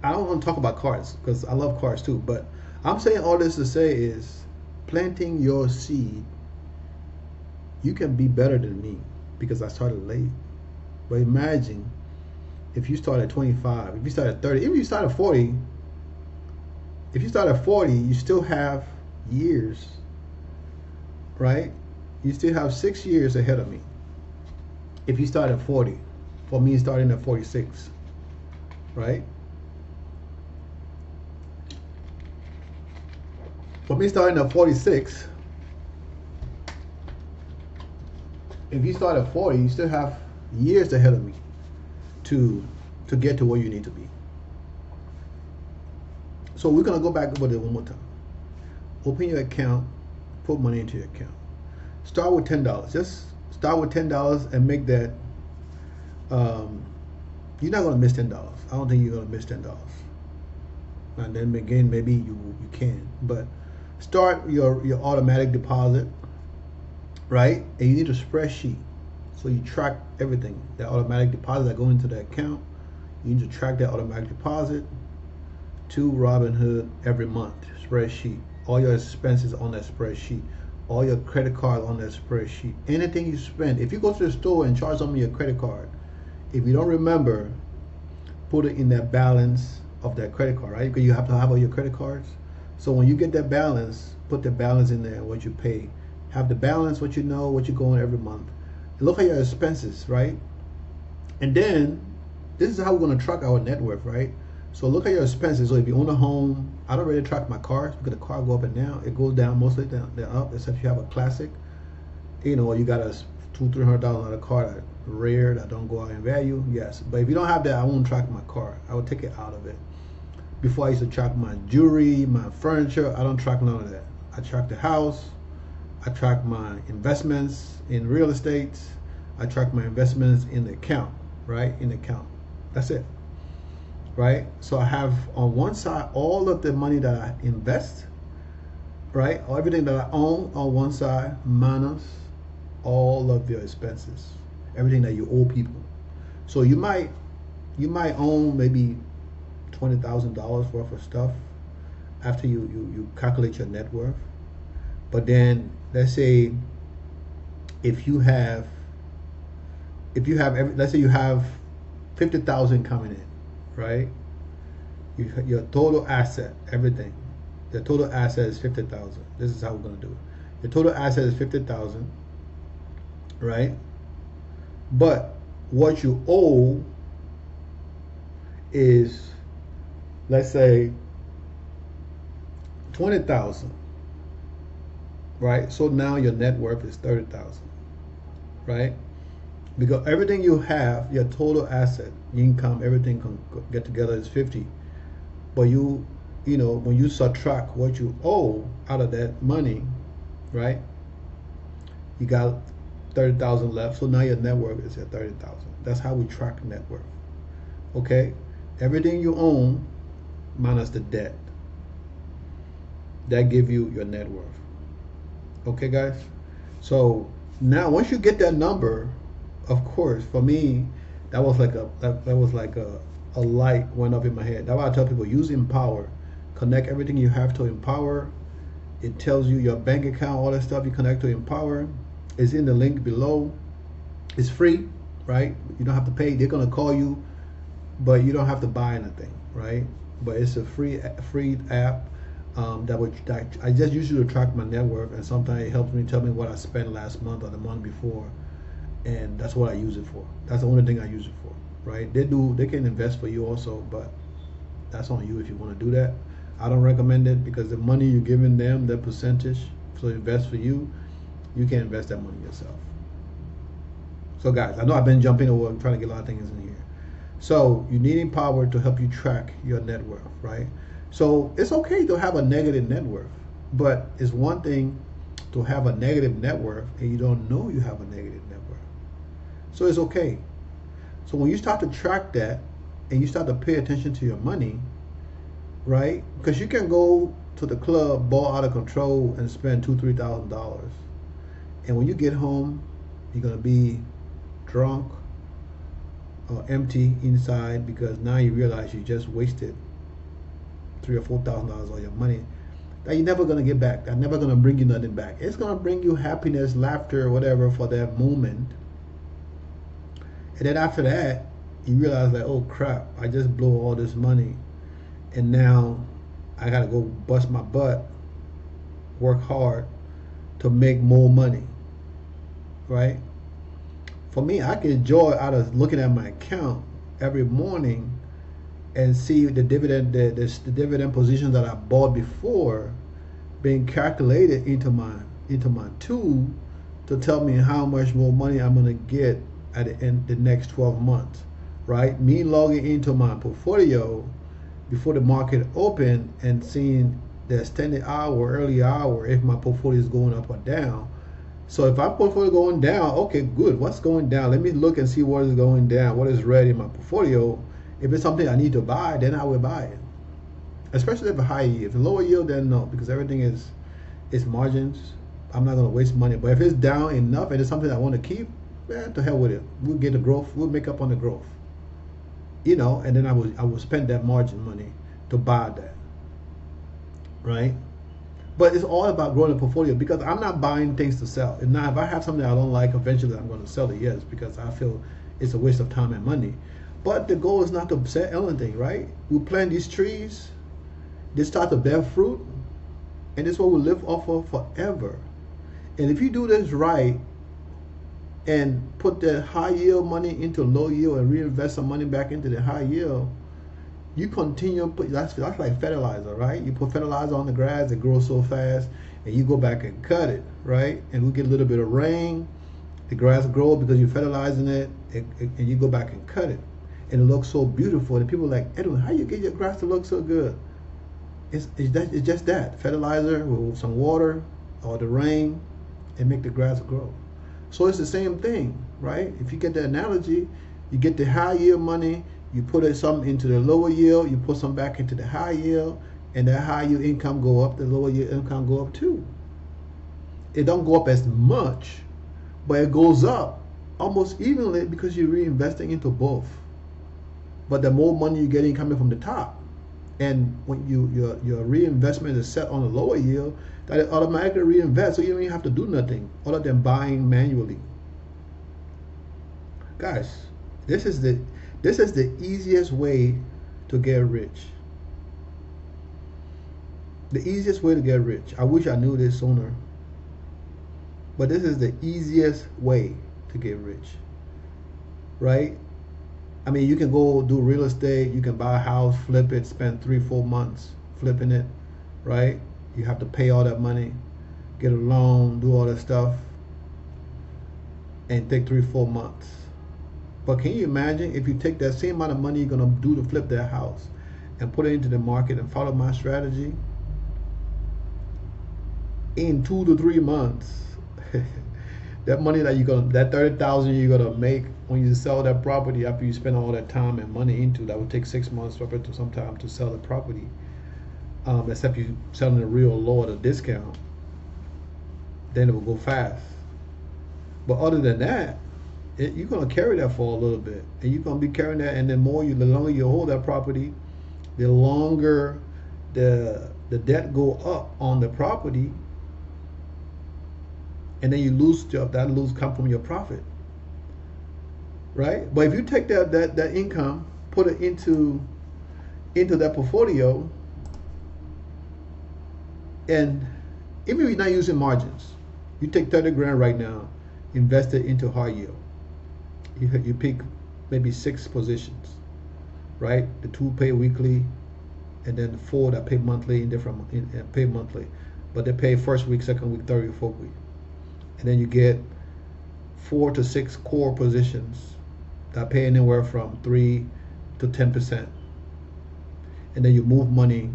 I don't want to talk about cars because I love cars too. But I'm saying all this to say is, planting your seed, you can be better than me because I started late. But imagine if you start at 25, if you start at 30, even if you start at 40, if you start at 40, you still have years, right? You still have 6 years ahead of me. If you start at 40, for me starting at 46, right? For me starting at 46, if you start at 40, you still have years ahead of me to get to where you need to be. So we're gonna go back over it one more time. Open your account, put money into your account. Start with $10. Just start with $10 and make that. You're not gonna miss $10. I don't think you're gonna miss $10. And then again, maybe you can, but start your automatic deposit, right? And you need a spreadsheet, so you track everything. That automatic deposit that go into the account, you need to track that automatic deposit to Robinhood every month. Spreadsheet. All your expenses on that spreadsheet. All your credit card on that spreadsheet. Anything you spend. If you go to the store and charge someone your credit card, if you don't remember, put it in that balance of that credit card, right? Because you have to have all your credit cards. So when you get that balance, put the balance in there, what you pay. Have the balance, what you know, what you're going every month. And look at your expenses, right? And then, this is how we're going to track our net worth, right? So look at your expenses. So if you own a home, I don't really track my cars because the car go up and down. It goes down mostly, down up, except if you have a classic. You got a $200,000-$300,000 car that rare, that don't go out in value, yes. But if you don't have that, I won't track my car. I will take it out of it. Before I used to track my jewelry, my furniture. I don't track none of that. I track the house. I track my investments in real estate. I track my investments in the account, right? In the account. That's it, right? So I have on one side all of the money that I invest, right? Or everything that I own on one side, minus all of your expenses, everything that you owe people. So you might own maybe $20,000 worth of stuff after you calculate your net worth. But then let's say if you have let's say you have 50,000 coming in, right? Your total asset, everything, the total asset is 50,000. This is how we're gonna do it. Your total asset is 50,000, right? But what you owe is, let's say, 20,000, right? So now your net worth is 30,000, right? Because everything you have, your total asset, income, everything can get together is 50. But you know, when you subtract what you owe out of that money, right? You got 30,000 left. So now your net worth is at 30,000. That's how we track net worth. Okay? Everything you own minus the debt. That give you your net worth. Okay, guys? So now once you get that number, of course, for me, that was like a light went up in my head. That's why I tell people, use Empower. Connect everything you have to Empower. It tells you your bank account, all that stuff you connect to Empower. It's in the link below. It's free, right? You don't have to pay. They're gonna call you, but you don't have to buy anything, right? But it's a free app that I just use it to track my net worth, and sometimes it helps me tell me what I spent last month or the month before, and that's what I use it for. That's the only thing I use it for, right? They can invest for you also, but that's on you if you want to do that. I don't recommend it because the money you're giving them, their percentage, so invest for you, you can invest that money yourself. So guys, I know I've been jumping over trying to get a lot of things in here. So you need Empower to help you track your net worth, right? So it's okay to have a negative net worth, but it's one thing to have a negative net worth and you don't know you have a negative net worth. So it's okay. So when you start to track that and you start to pay attention to your money, right? Because you can go to the club, ball out of control, and spend $2,000-$3,000, and when you get home, you're gonna be drunk or empty inside because now you realize you just wasted $3,000 or $4,000 of your money that you're never gonna get back. That's never gonna bring you nothing back. It's gonna bring you happiness, laughter, whatever for that moment, and then after that, you realize like, oh crap, I just blew all this money. And now I gotta go bust my butt, work hard to make more money, right? For me, I get joy out of looking at my account every morning and see the dividend, the dividend position that I bought before being calculated into my tool to tell me how much more money I'm gonna get at the end the next 12 months, right? Me logging into my portfolio before the market opened and seeing the extended hour, early hour, if my portfolio is going up or down. So if my portfolio going down, okay, good. What's going down? Let me look and see what is going down, what is red in my portfolio. If it's something I need to buy, then I will buy it. Especially if a high yield. If a lower yield, then no, because everything is margins. I'm not gonna waste money. But if it's down enough and it's something I want to keep, to hell with it. We'll get the growth. We'll make up on the growth. You know, and then I will spend that margin money to buy that, right? But it's all about growing the portfolio because I'm not buying things to sell. And now, if I have something I don't like, eventually I'm going to sell it, yes, because I feel it's a waste of time and money. But the goal is not to sell anything, right? We plant these trees, they start to bear fruit, and this is what we live off of forever. And if you do this right, and put the high yield money into low yield and reinvest some money back into the high yield, you continue that's like fertilizer, right? You put fertilizer on the grass, it grows so fast, and you go back and cut it, right? And we get a little bit of rain, the grass grows because you're fertilizing it, and you go back and cut it, and it looks so beautiful. And people are like, Edwin, how you get your grass to look so good? It's just that fertilizer with some water or the rain and make the grass grow. So it's the same thing, right? If you get the analogy, you get the high yield money, you put some into the lower yield, you put some back into the high yield, and that high yield income go up, the lower yield income go up too. It don't go up as much, but it goes up almost evenly because you're reinvesting into both. But the more money you're getting coming from the top, And when your reinvestment is set on a lower yield, that it automatically reinvests, so you don't even have to do nothing other than buying manually. Guys, this is the easiest way to get rich. The easiest way to get rich. I wish I knew this sooner. But this is the easiest way to get rich. Right? I mean, you can go do real estate, you can buy a house, flip it, spend 3-4 months flipping it, right? You have to pay all that money, get a loan, do all that stuff, and take 3-4 months. But can you imagine if you take that same amount of money you're gonna do to flip that house and put it into the market and follow my strategy? In 2 to 3 months, that money that that $30,000 you're gonna make when you sell that property after you spend all that time and money into that would take 6 months up to some time to sell the property. Except you selling it real low at a discount, then it will go fast. But other than that, you're gonna carry that for a little bit, and you're gonna be carrying that, and then the longer you hold that property, the longer the debt go up on the property. And then you lose come from your profit, right? But if you take that income, put it into that portfolio, and even if you're not using margins, you take 30 grand right now, invest it into high yield. You pick maybe 6 positions, right? The 2 pay weekly, and then the 4 that pay monthly pay monthly, but they pay first week, second week, third week, fourth week. And then you get 4 to 6 core positions that pay anywhere from 3 to 10%. And then you move money,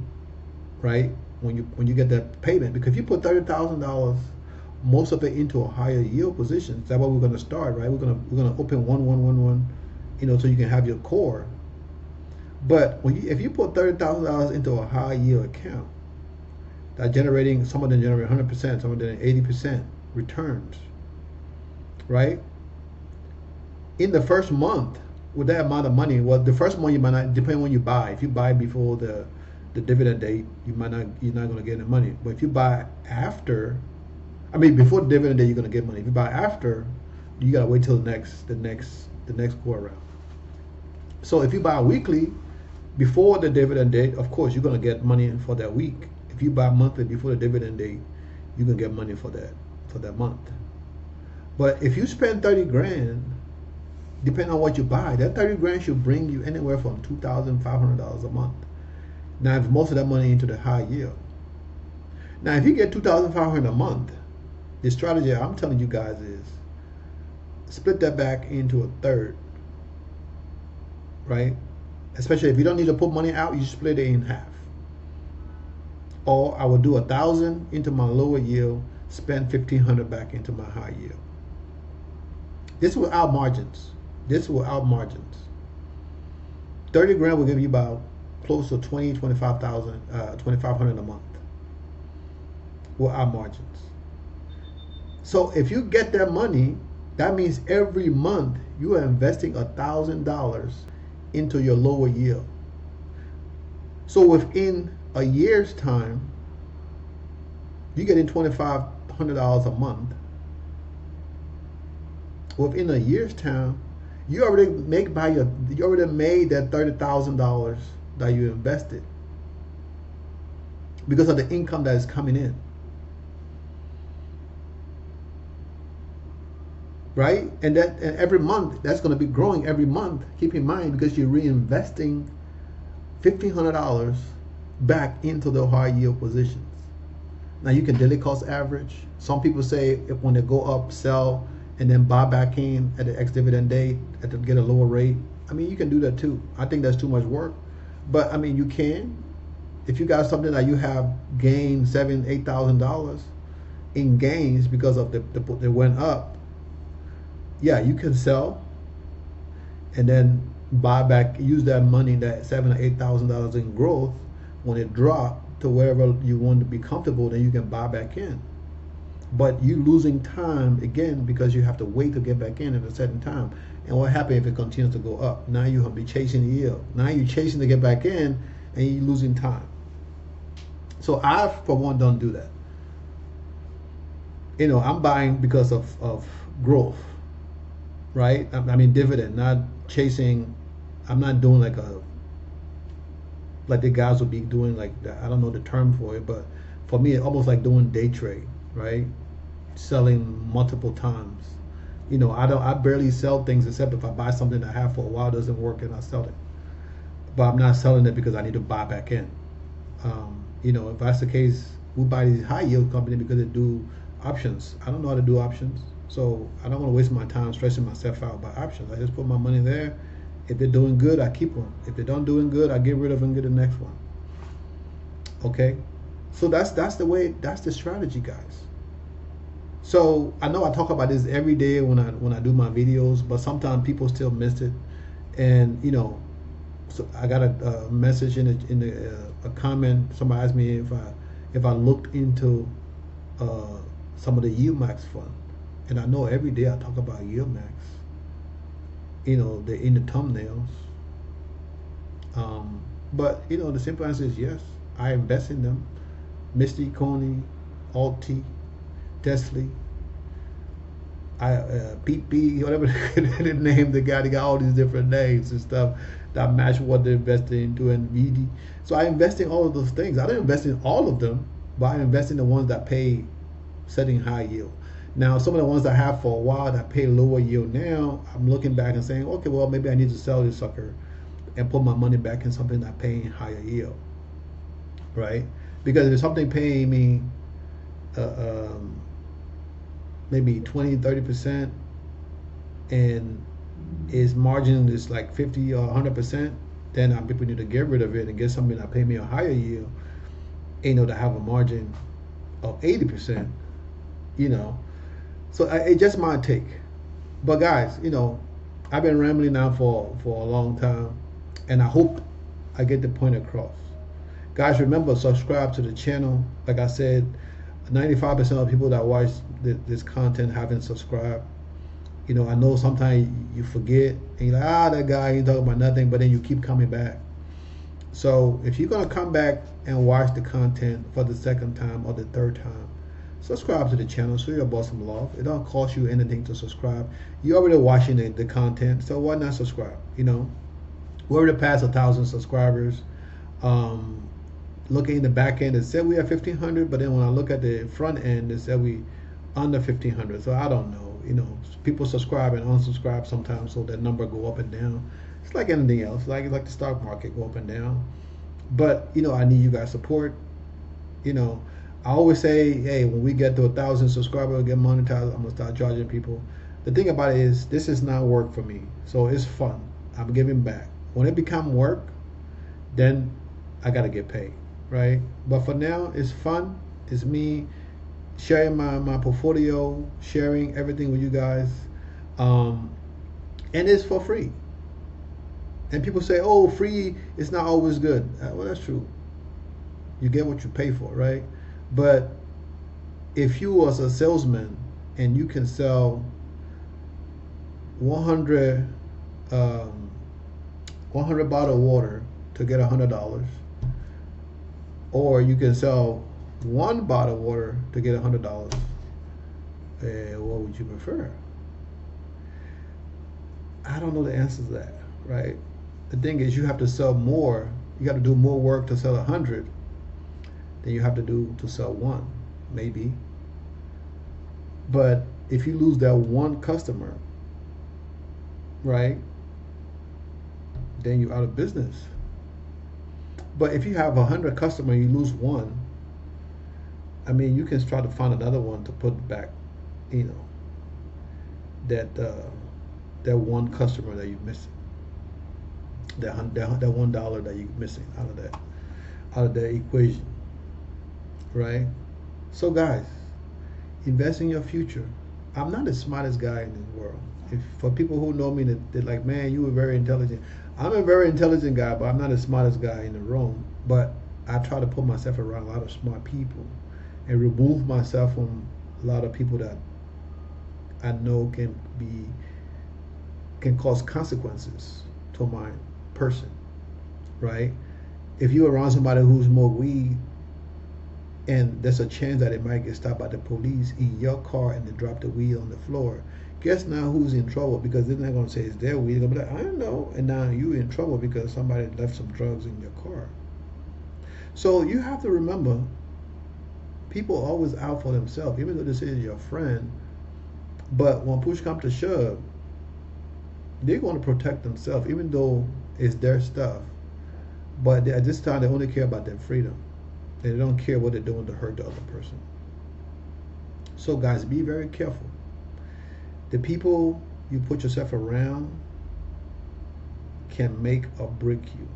right? When you get that payment, because if you put $30,000, most of it into a higher yield position, that's what we're gonna start, right? We're gonna open one, so you can have your core. But if you put $30,000 into a high yield account, that some of them generate 100%, some of them 80%. Returns, right? In the first month, with that amount of money, well, the first month you might not, depending on when you buy. If you buy before the dividend date, you're not going to get any money. But if you buy before the dividend date, you're going to get money. If you buy after, you got to wait till the next go around. So if you buy weekly before the dividend date, of course you're going to get money for that week. If you buy monthly before the dividend date, you're going to get money for that month. But if you spend 30 grand, depending on what you buy, that 30 grand should bring you anywhere from $2,500 a month. Now, if most of that money into the high yield. Now, if you get $2,500 a month, the strategy I'm telling you guys is split that back into a third, right? Especially if you don't need to put money out, you split it in half. Or I would do 1,000 into my lower yield, spend 1,500 back into my high yield. This without margins. 30 grand will give you about close to 2,500 a month without margins. So if you get that money, that means every month you are investing $1,000 into your lower yield. So within a year's time, you're getting $2,500 a month. Within a year's time, you already made that $30,000 that you invested because of the income that is coming in, right? And every month that's going to be growing every month. Keep in mind, because you're reinvesting $1,500 back into the high yield positions. Now you can daily cost average. Some people say when they go up, sell and then buy back in at the ex-dividend date to get a lower rate. I mean, you can do that too. I think that's too much work, but I mean, you can. If you got something that you have gained $7,000, $8,000 in gains because of they went up, yeah, you can sell and then buy back. Use that money, that $7,000 or $8,000 in growth, when it dropped to wherever you want to be comfortable, then you can buy back in. But you losing time again because you have to wait to get back in at a certain time. And what happens if it continues to go up? Now you're gonna be chasing the yield. Now you're chasing to get back in. and you're losing time. So I, for one, don't do that. I'm buying because of growth, right? I mean dividend, not chasing. I'm not doing like the guys would be doing, like I don't know the term for it, but for me it's almost like doing day trade, right? Selling multiple times. I barely sell things except if I buy something I have for a while, doesn't work, and I sell it. But I'm not selling it because I need to buy back in. If that's the case, we buy these high yield companies because they do options. I don't know how to do options, so I don't want to waste my time stressing myself out by options. I just put my money there. If they're doing good, I keep them. If they don't doing good, I get rid of them and get the next one. Okay, so that's the strategy, guys. So I know I talk about this every day when I do my videos, but sometimes people still miss it, and so I got a message in a comment. Somebody asked me if I looked into some of the yield max fund, and I know every day I talk about yield max. They're in the thumbnails. But the simple answer is yes. I invest in them. MSTY, Coney, Alti, Tesla, PP, whatever they name the guy. They got all these different names and stuff that match what they're investing into, and VD. So I invest in all of those things. I don't invest in all of them, but I invest in the ones that pay setting high yield. Now, some of the ones I have for a while that pay lower yield now, I'm looking back and saying, okay, well, maybe I need to sell this sucker and put my money back in something that paying higher yield, right? Because if something paying me maybe 20-30% and its margin is like 50 or 100%, then I people need to get rid of it and get something that pay me a higher yield, to have a margin of 80%, So it's just my take. But guys, I've been rambling now for a long time, and I hope I get the point across. Guys, remember, subscribe to the channel. Like I said, 95% of people that watch this content haven't subscribed. I know sometimes you forget and you're like, that guy ain't talking about nothing, but then you keep coming back. So if you're gonna come back and watch the content for the second time or the third time, subscribe to the channel, show your boss some love. It don't cost you anything to subscribe. You're already watching the content, so why not subscribe? We're already past 1,000 subscribers. Looking in the back end, it said we have 1,500, but then when I look at the front end, it said we under 1,500. So I don't know. People subscribe and unsubscribe sometimes, so that number go up and down. It's like anything else, like the stock market, go up and down. But I need you guys' support. I always say, hey, when we get to 1,000 subscribers, get monetized, I'm gonna start charging people. The thing about it is, this is not work for me, so it's fun. I'm giving back. When it become work, then I gotta get paid, right? But for now, it's fun. It's me sharing my portfolio, sharing everything with you guys, and it's for free. And people say, oh, free is not always good. Well, that's true. You get what you pay for, right? But if you was a salesman and you can sell 100 bottle of water to get $100, or you can sell one bottle of water to get $100, what would you prefer? I don't know the answer to that, right? The thing is, you have to sell more. You got to do more work to sell 100 than you have to do to sell one, maybe. But if you lose that one customer, right, then you're out of business. But if you have 100 customers, you lose one, I mean, you can try to find another one to put back, that one customer that you're missing, that $1 that you're missing out of that equation, right? So guys, invest in your future. I'm not the smartest guy in this world. For people who know me, they're like, man, you were very intelligent. I'm a very intelligent guy, but I'm not the smartest guy in the room. But I try to put myself around a lot of smart people and remove myself from a lot of people that I know can cause consequences to my person, right? If you're around somebody who smokes weed, and there's a chance that it might get stopped by the police in your car and they drop the weed on the floor, guess now who's in trouble? Because they're not going to say it's their weed. They're going to be like, I don't know. And now you're in trouble because somebody left some drugs in your car. So you have to remember, people are always out for themselves, even though they say they're your friend. But when push comes to shove, they're going to protect themselves, even though it's their stuff. But at this time, they only care about their freedom. They don't care what they're doing to hurt the other person. So guys, be very careful. The people you put yourself around can make or break you.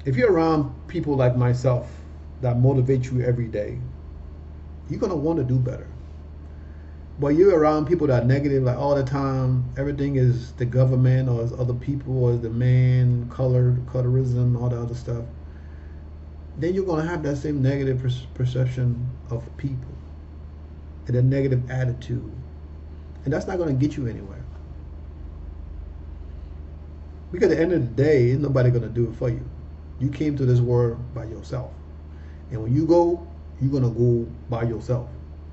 If you're around people like myself that motivate you every day, you're going to want to do better. But you're around people that are negative like all the time, everything is the government or it's other people or it's the man, colorism, all the other stuff, then you're going to have that same negative perception of people and a negative attitude. And that's not going to get you anywhere. Because at the end of the day, ain't nobody going to do it for you. You came to this world by yourself. And when you go, you're going to go by yourself.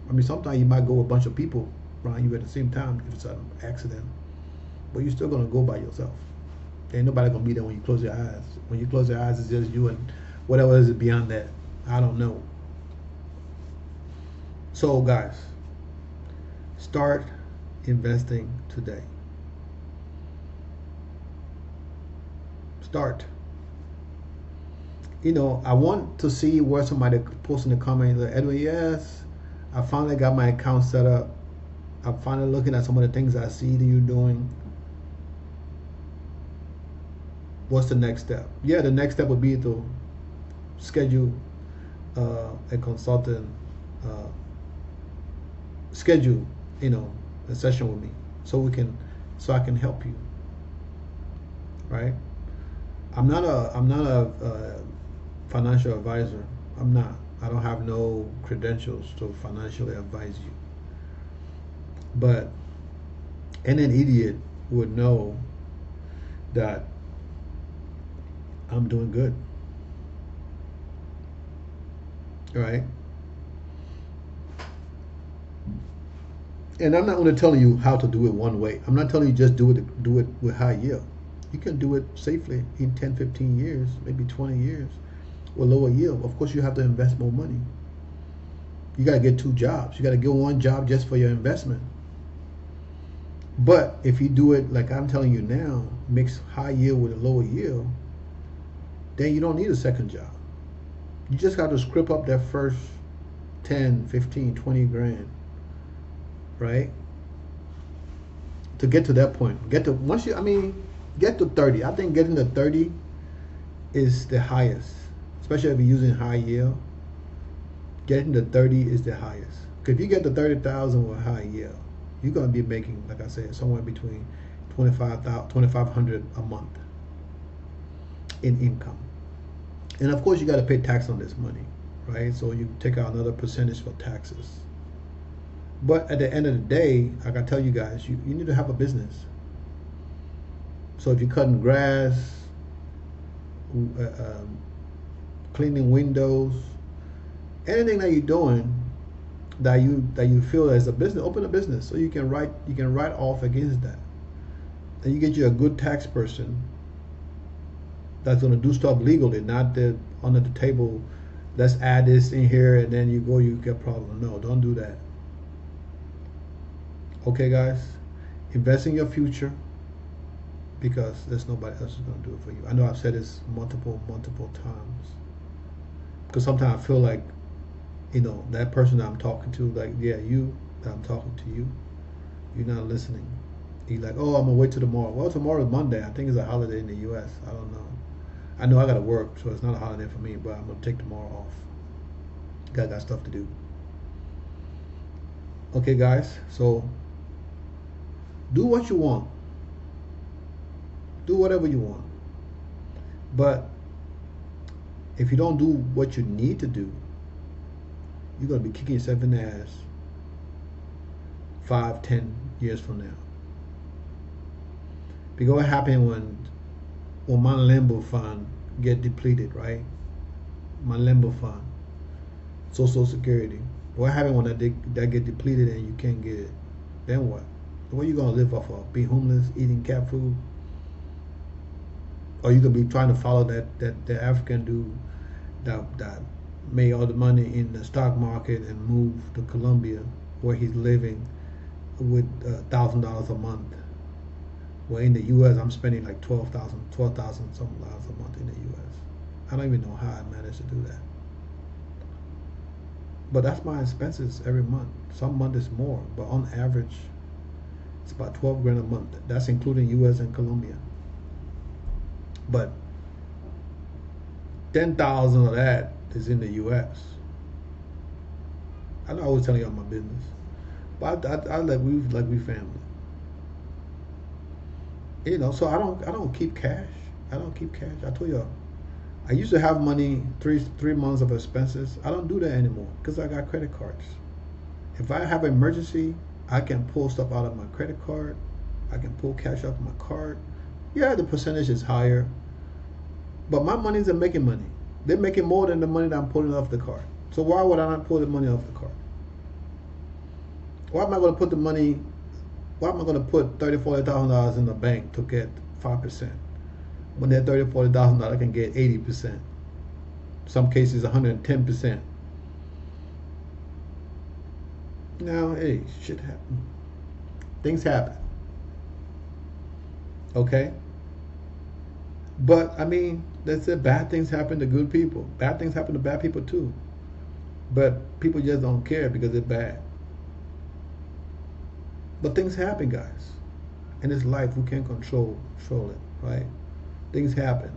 I mean, sometimes you might go with a bunch of people around you at the same time if it's an accident. But you're still going to go by yourself. Ain't nobody going to be there when you close your eyes. When you close your eyes, it's just you and whatever is beyond that. I don't know. So, guys, start investing today. Start. You know, I want to see where somebody posts in the comment, like, Edwin, yes, I finally got my account set up. I'm finally looking at some of the things I see that you're doing. What's the next step? Yeah, the next step would be to schedule a consultant, schedule, you know, a session with me so I can help you. Right? I'm not a financial advisor. I'm not. I don't have no credentials to financially advise you. But an idiot would know that I'm doing good. Right? And I'm not only telling you how to do it one way. I'm not telling you just do it with high yield. You can do it safely in 10, 15 years, maybe 20 years with lower yield. Of course, you have to invest more money. You got to get 2 jobs. You got to get 1 job just for your investment. But if you do it like I'm telling you now, mix high yield with a lower yield, then you don't need a 2nd job. You just got to script up that first 10, 15, 20 grand, right? To get to that point. Get to 30. I think getting to 30 is the highest, especially if you're using high yield. Getting to 30 is the highest. Because if you get to 30,000 with high yield, you're going to be making, like I said, somewhere between $2,500 a month in income. And of course, you got to pay tax on this money, right? So you take out another percentage for taxes. But at the end of the day, like I tell you guys, you need to have a business. So if you're cutting grass, cleaning windows, anything that you're doing that you feel as a business, open a business so you can write off against that. And you get you a good tax person that's going to do stuff legally, not that under the table, let's add this in here and then you get problem. No, don't do that. Okay, guys, invest in your future because there's nobody else who's going to do it for you. I know I've said this multiple times because sometimes I feel like, you know, that person that I'm talking to, like, yeah, you that I'm talking to you, you're not listening. You're like, oh, I'm going to wait till tomorrow. Well, tomorrow is Monday. I think it's a holiday in the U.S. I don't know. I know I got to work, so it's not a holiday for me, but I'm going to take tomorrow off. Got stuff to do. Okay, guys, so do what you want. Do whatever you want. But if you don't do what you need to do, you're going to be kicking yourself in the ass 5, 10 years from now. Because what happened when my Lambo fund get depleted, right? My limbo fund, Social Security. What happens when that get depleted and you can't get it? Then what? What are you gonna live off of? Be homeless, eating cat food? Or you could be trying to follow that African dude that made all the money in the stock market and moved to Colombia, where he's living with $1,000 a month. Well, in the U.S., I'm spending like $12,000 something dollars a month in the U.S. I don't even know how I managed to do that. But that's my expenses every month. Some months it's more, but on average, it's about 12 grand a month. That's including U.S. and Colombia. But 10,000 of that is in the U.S. I know I was telling you all my business, but I like we family. You know, so I don't keep cash. I don't keep cash. I told you, I used to have money, three months of expenses. I don't do that anymore because I got credit cards. If I have an emergency, I can pull stuff out of my credit card. I can pull cash off my card. Yeah, the percentage is higher, but my monies are making money. They're making more than the money that I'm pulling off the card. So why would I not pull the money off the card? Why am I going to put the money? Why am I going to put $30,000-$40,000 in the bank to get 5%? When that $30,000-$40,000 can get 80%, some cases 110%. Now, hey, shit happen. Things happen. Okay? But, I mean, that's it. Bad things happen to good people. Bad things happen to bad people too. But people just don't care because they're bad. But things happen, guys. And it's life. We can't control it, right? Things happen.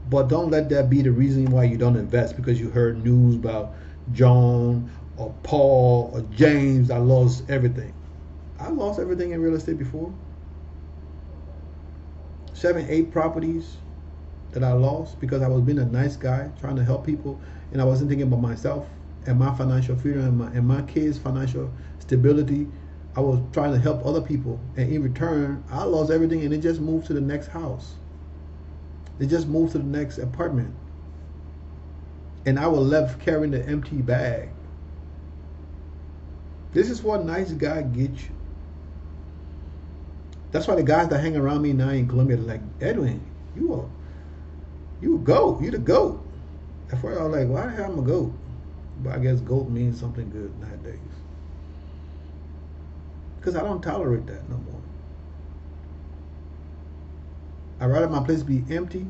But don't let that be the reason why you don't invest, because you heard news about John or Paul or James that lost everything. I lost everything in real estate before. 7, 8 properties that I lost because I was being a nice guy trying to help people, and I wasn't thinking about myself and my financial freedom and my kids' financial stability. I was trying to help other people, and in return, I lost everything, and it just moved to the next house. They just moved to the next apartment, and I was left carrying the empty bag. This is what nice guy gets you. That's why the guys that hang around me now in Colombia are like, Edwin, you a goat. You the goat. At first I was like, why the hell am I a goat? But I guess goat means something good nowadays. Because I don't tolerate that no more. I'd rather my place be empty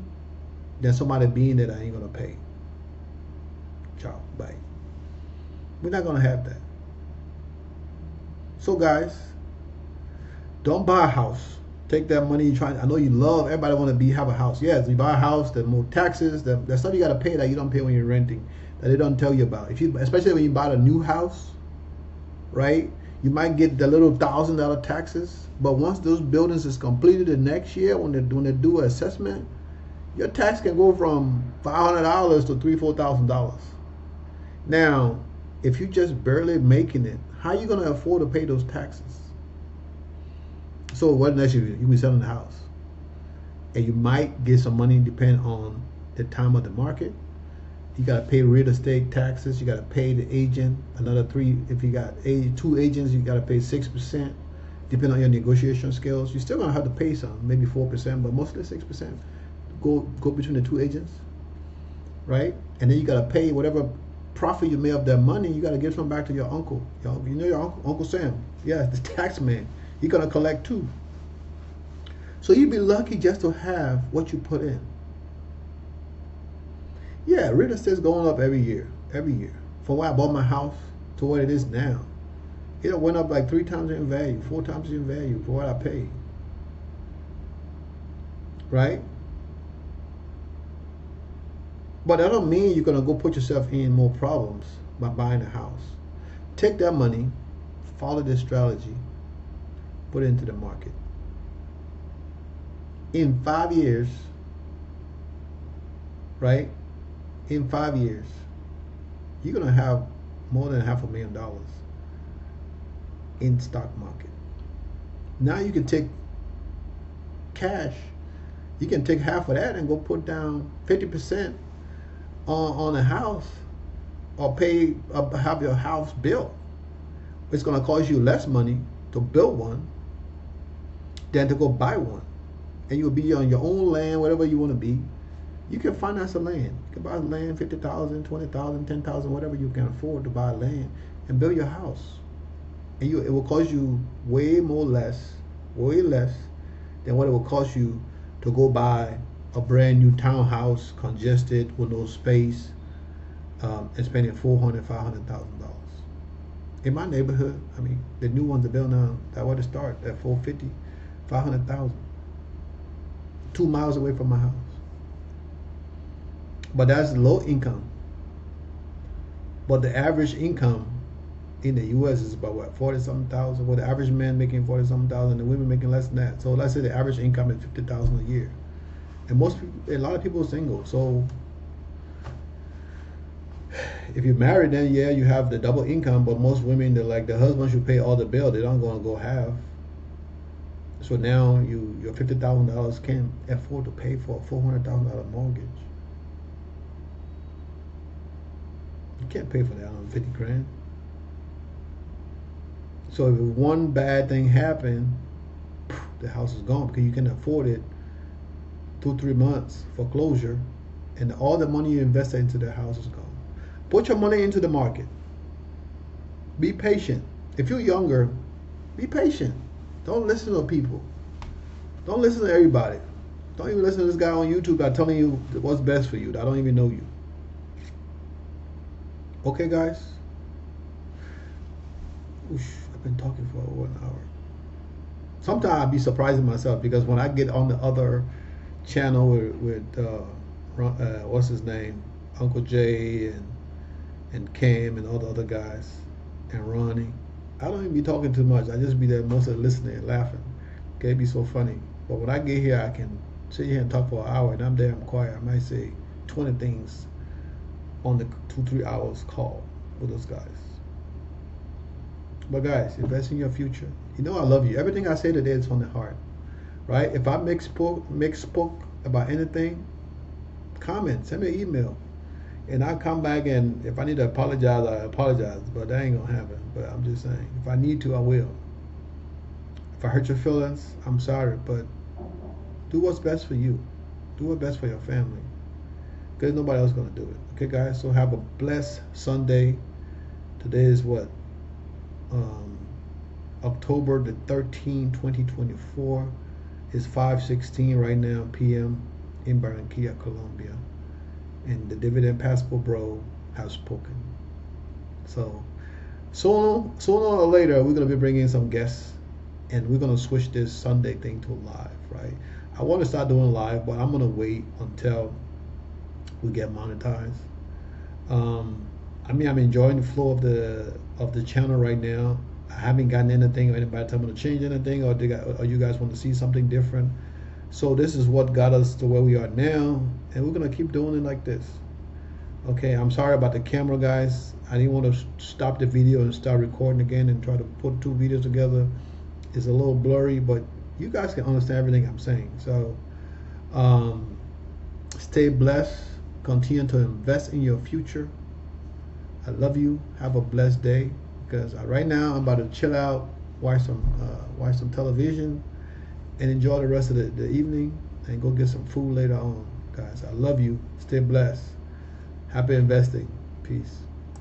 than somebody being that I ain't gonna pay. Ciao, bye. We're not gonna have that. So guys, don't buy a house. Take that money you trying. I know you love. Everybody want to have a house. Yes, you buy a house. There's more taxes. There's stuff you got to pay that you don't pay when you're renting. That they don't tell you about. Especially when you buy a new house, right? You might get the little $1,000 taxes, but once those buildings is completed the next year, when they do an assessment, your tax can go from $500 to $3,000-$4,000. Now, if you just barely making it, how are you gonna afford to pay those taxes? So what next year? You'll be selling the house, and you might get some money depending on the time of the market. You got to pay real estate taxes. You got to pay the agent another 3. If you got 2 agents, you got to pay 6%. Depending on your negotiation skills, you're still gonna have to pay some, maybe 4%, but mostly 6%. Go between the 2 agents, right? And then you got to pay whatever profit you made of that money. You got to give some back to your uncle. You know your Uncle Sam. Yeah, the tax man. He's gonna collect too. So you'd be lucky just to have what you put in. Yeah, real estate's going up every year. From when I bought my house to what it is now, it went up like 3 times in value, 4 times in value for what I paid. Right? But that don't mean you're gonna go put yourself in more problems by buying a house. Take that money, follow this strategy, put it into the market. In 5 years, right? In 5 years, you're gonna have more than $500,000 in stock market. Now you can take cash. You can take half of that and go put down 50% on a house, or pay have your house built. It's going to cost you less money to build one than to go buy one. And you'll be on your own land, whatever you want to be. You can finance a land. You can buy land, 50,000, 20,000, 10,000, whatever you can afford to buy land, and build your house. And it will cost you way less than what it will cost you to go buy a brand new townhouse, congested with no space, and spending $400,000, $500,000. In my neighborhood, I mean, the new ones are built now, that where to start at $450,000, $500,000, 2 miles away from my house. But that's low income. But the average income in the U.S. is about what, 40-something thousand. Well, the average man making 40-something thousand, the women making less than that. So let's say the average income is $50,000 a year, and a lot of people are single. So if you're married, then yeah, you have the double income. But most women, they're like, the husband should pay all the bill. They don't going to go half. So now your $50,000 can't afford to pay for a $400,000 mortgage. You can't pay for that on 50 grand. So if one bad thing happened, the house is gone, because you can afford it 2-3 months for closure, and all the money you invested into the house is gone. Put your money into the market. Be patient. If you're younger, be patient. Don't listen to people. Don't listen to everybody. Don't even listen to this guy on YouTube that's telling you what's best for you. I don't even know you. Okay, guys? Oosh, I've been talking for over an hour. Sometimes I'll be surprising myself, because when I get on the other channel with what's his name, Uncle Jay and Cam and all the other guys and Ronnie, I don't even be talking too much. I just be there mostly listening and laughing. Okay, it'd be so funny. But when I get here, I can sit here and talk for an hour, and I'm there, I'm quiet. I might say 20 things on the 2-3 hours call with those guys. But guys, invest in your future. You know I love you. Everything I say today is from the heart, right? If I misspoke about anything, comment, send me an email, and I'll come back, and if I need to apologize, I apologize. But that ain't gonna happen. But I'm just saying, if I need to, I will. If I hurt your feelings, I'm sorry, but do what's best for you. Do what's best for your family, because nobody else is gonna do it. Okay, guys. So have a blessed Sunday. Today is what? October the 13th, 2024. It's 5:16 right now p.m. in Barranquilla, Colombia. And the Dividend Passport Bro has spoken. So sooner or later, we're going to be bringing some guests, and we're going to switch this Sunday thing to live, right? I want to start doing live, but I'm going to wait until we get monetized. I mean, I'm enjoying the flow of the channel right now. I haven't gotten anything, or anybody tell me to change anything, or you guys want to see something different. So this is what got us to where we are now, and we're gonna keep doing it like this. Okay, I'm sorry about the camera, guys. I didn't want to stop the video and start recording again and try to put 2 videos together. It's a little blurry, but you guys can understand everything I'm saying. So stay blessed. Continue to invest in your future. I love you. Have a blessed day. Because right now I'm about to chill out, watch some television, and enjoy the rest of the evening, and go get some food later on. Guys, I love you. Stay blessed. Happy investing. Peace.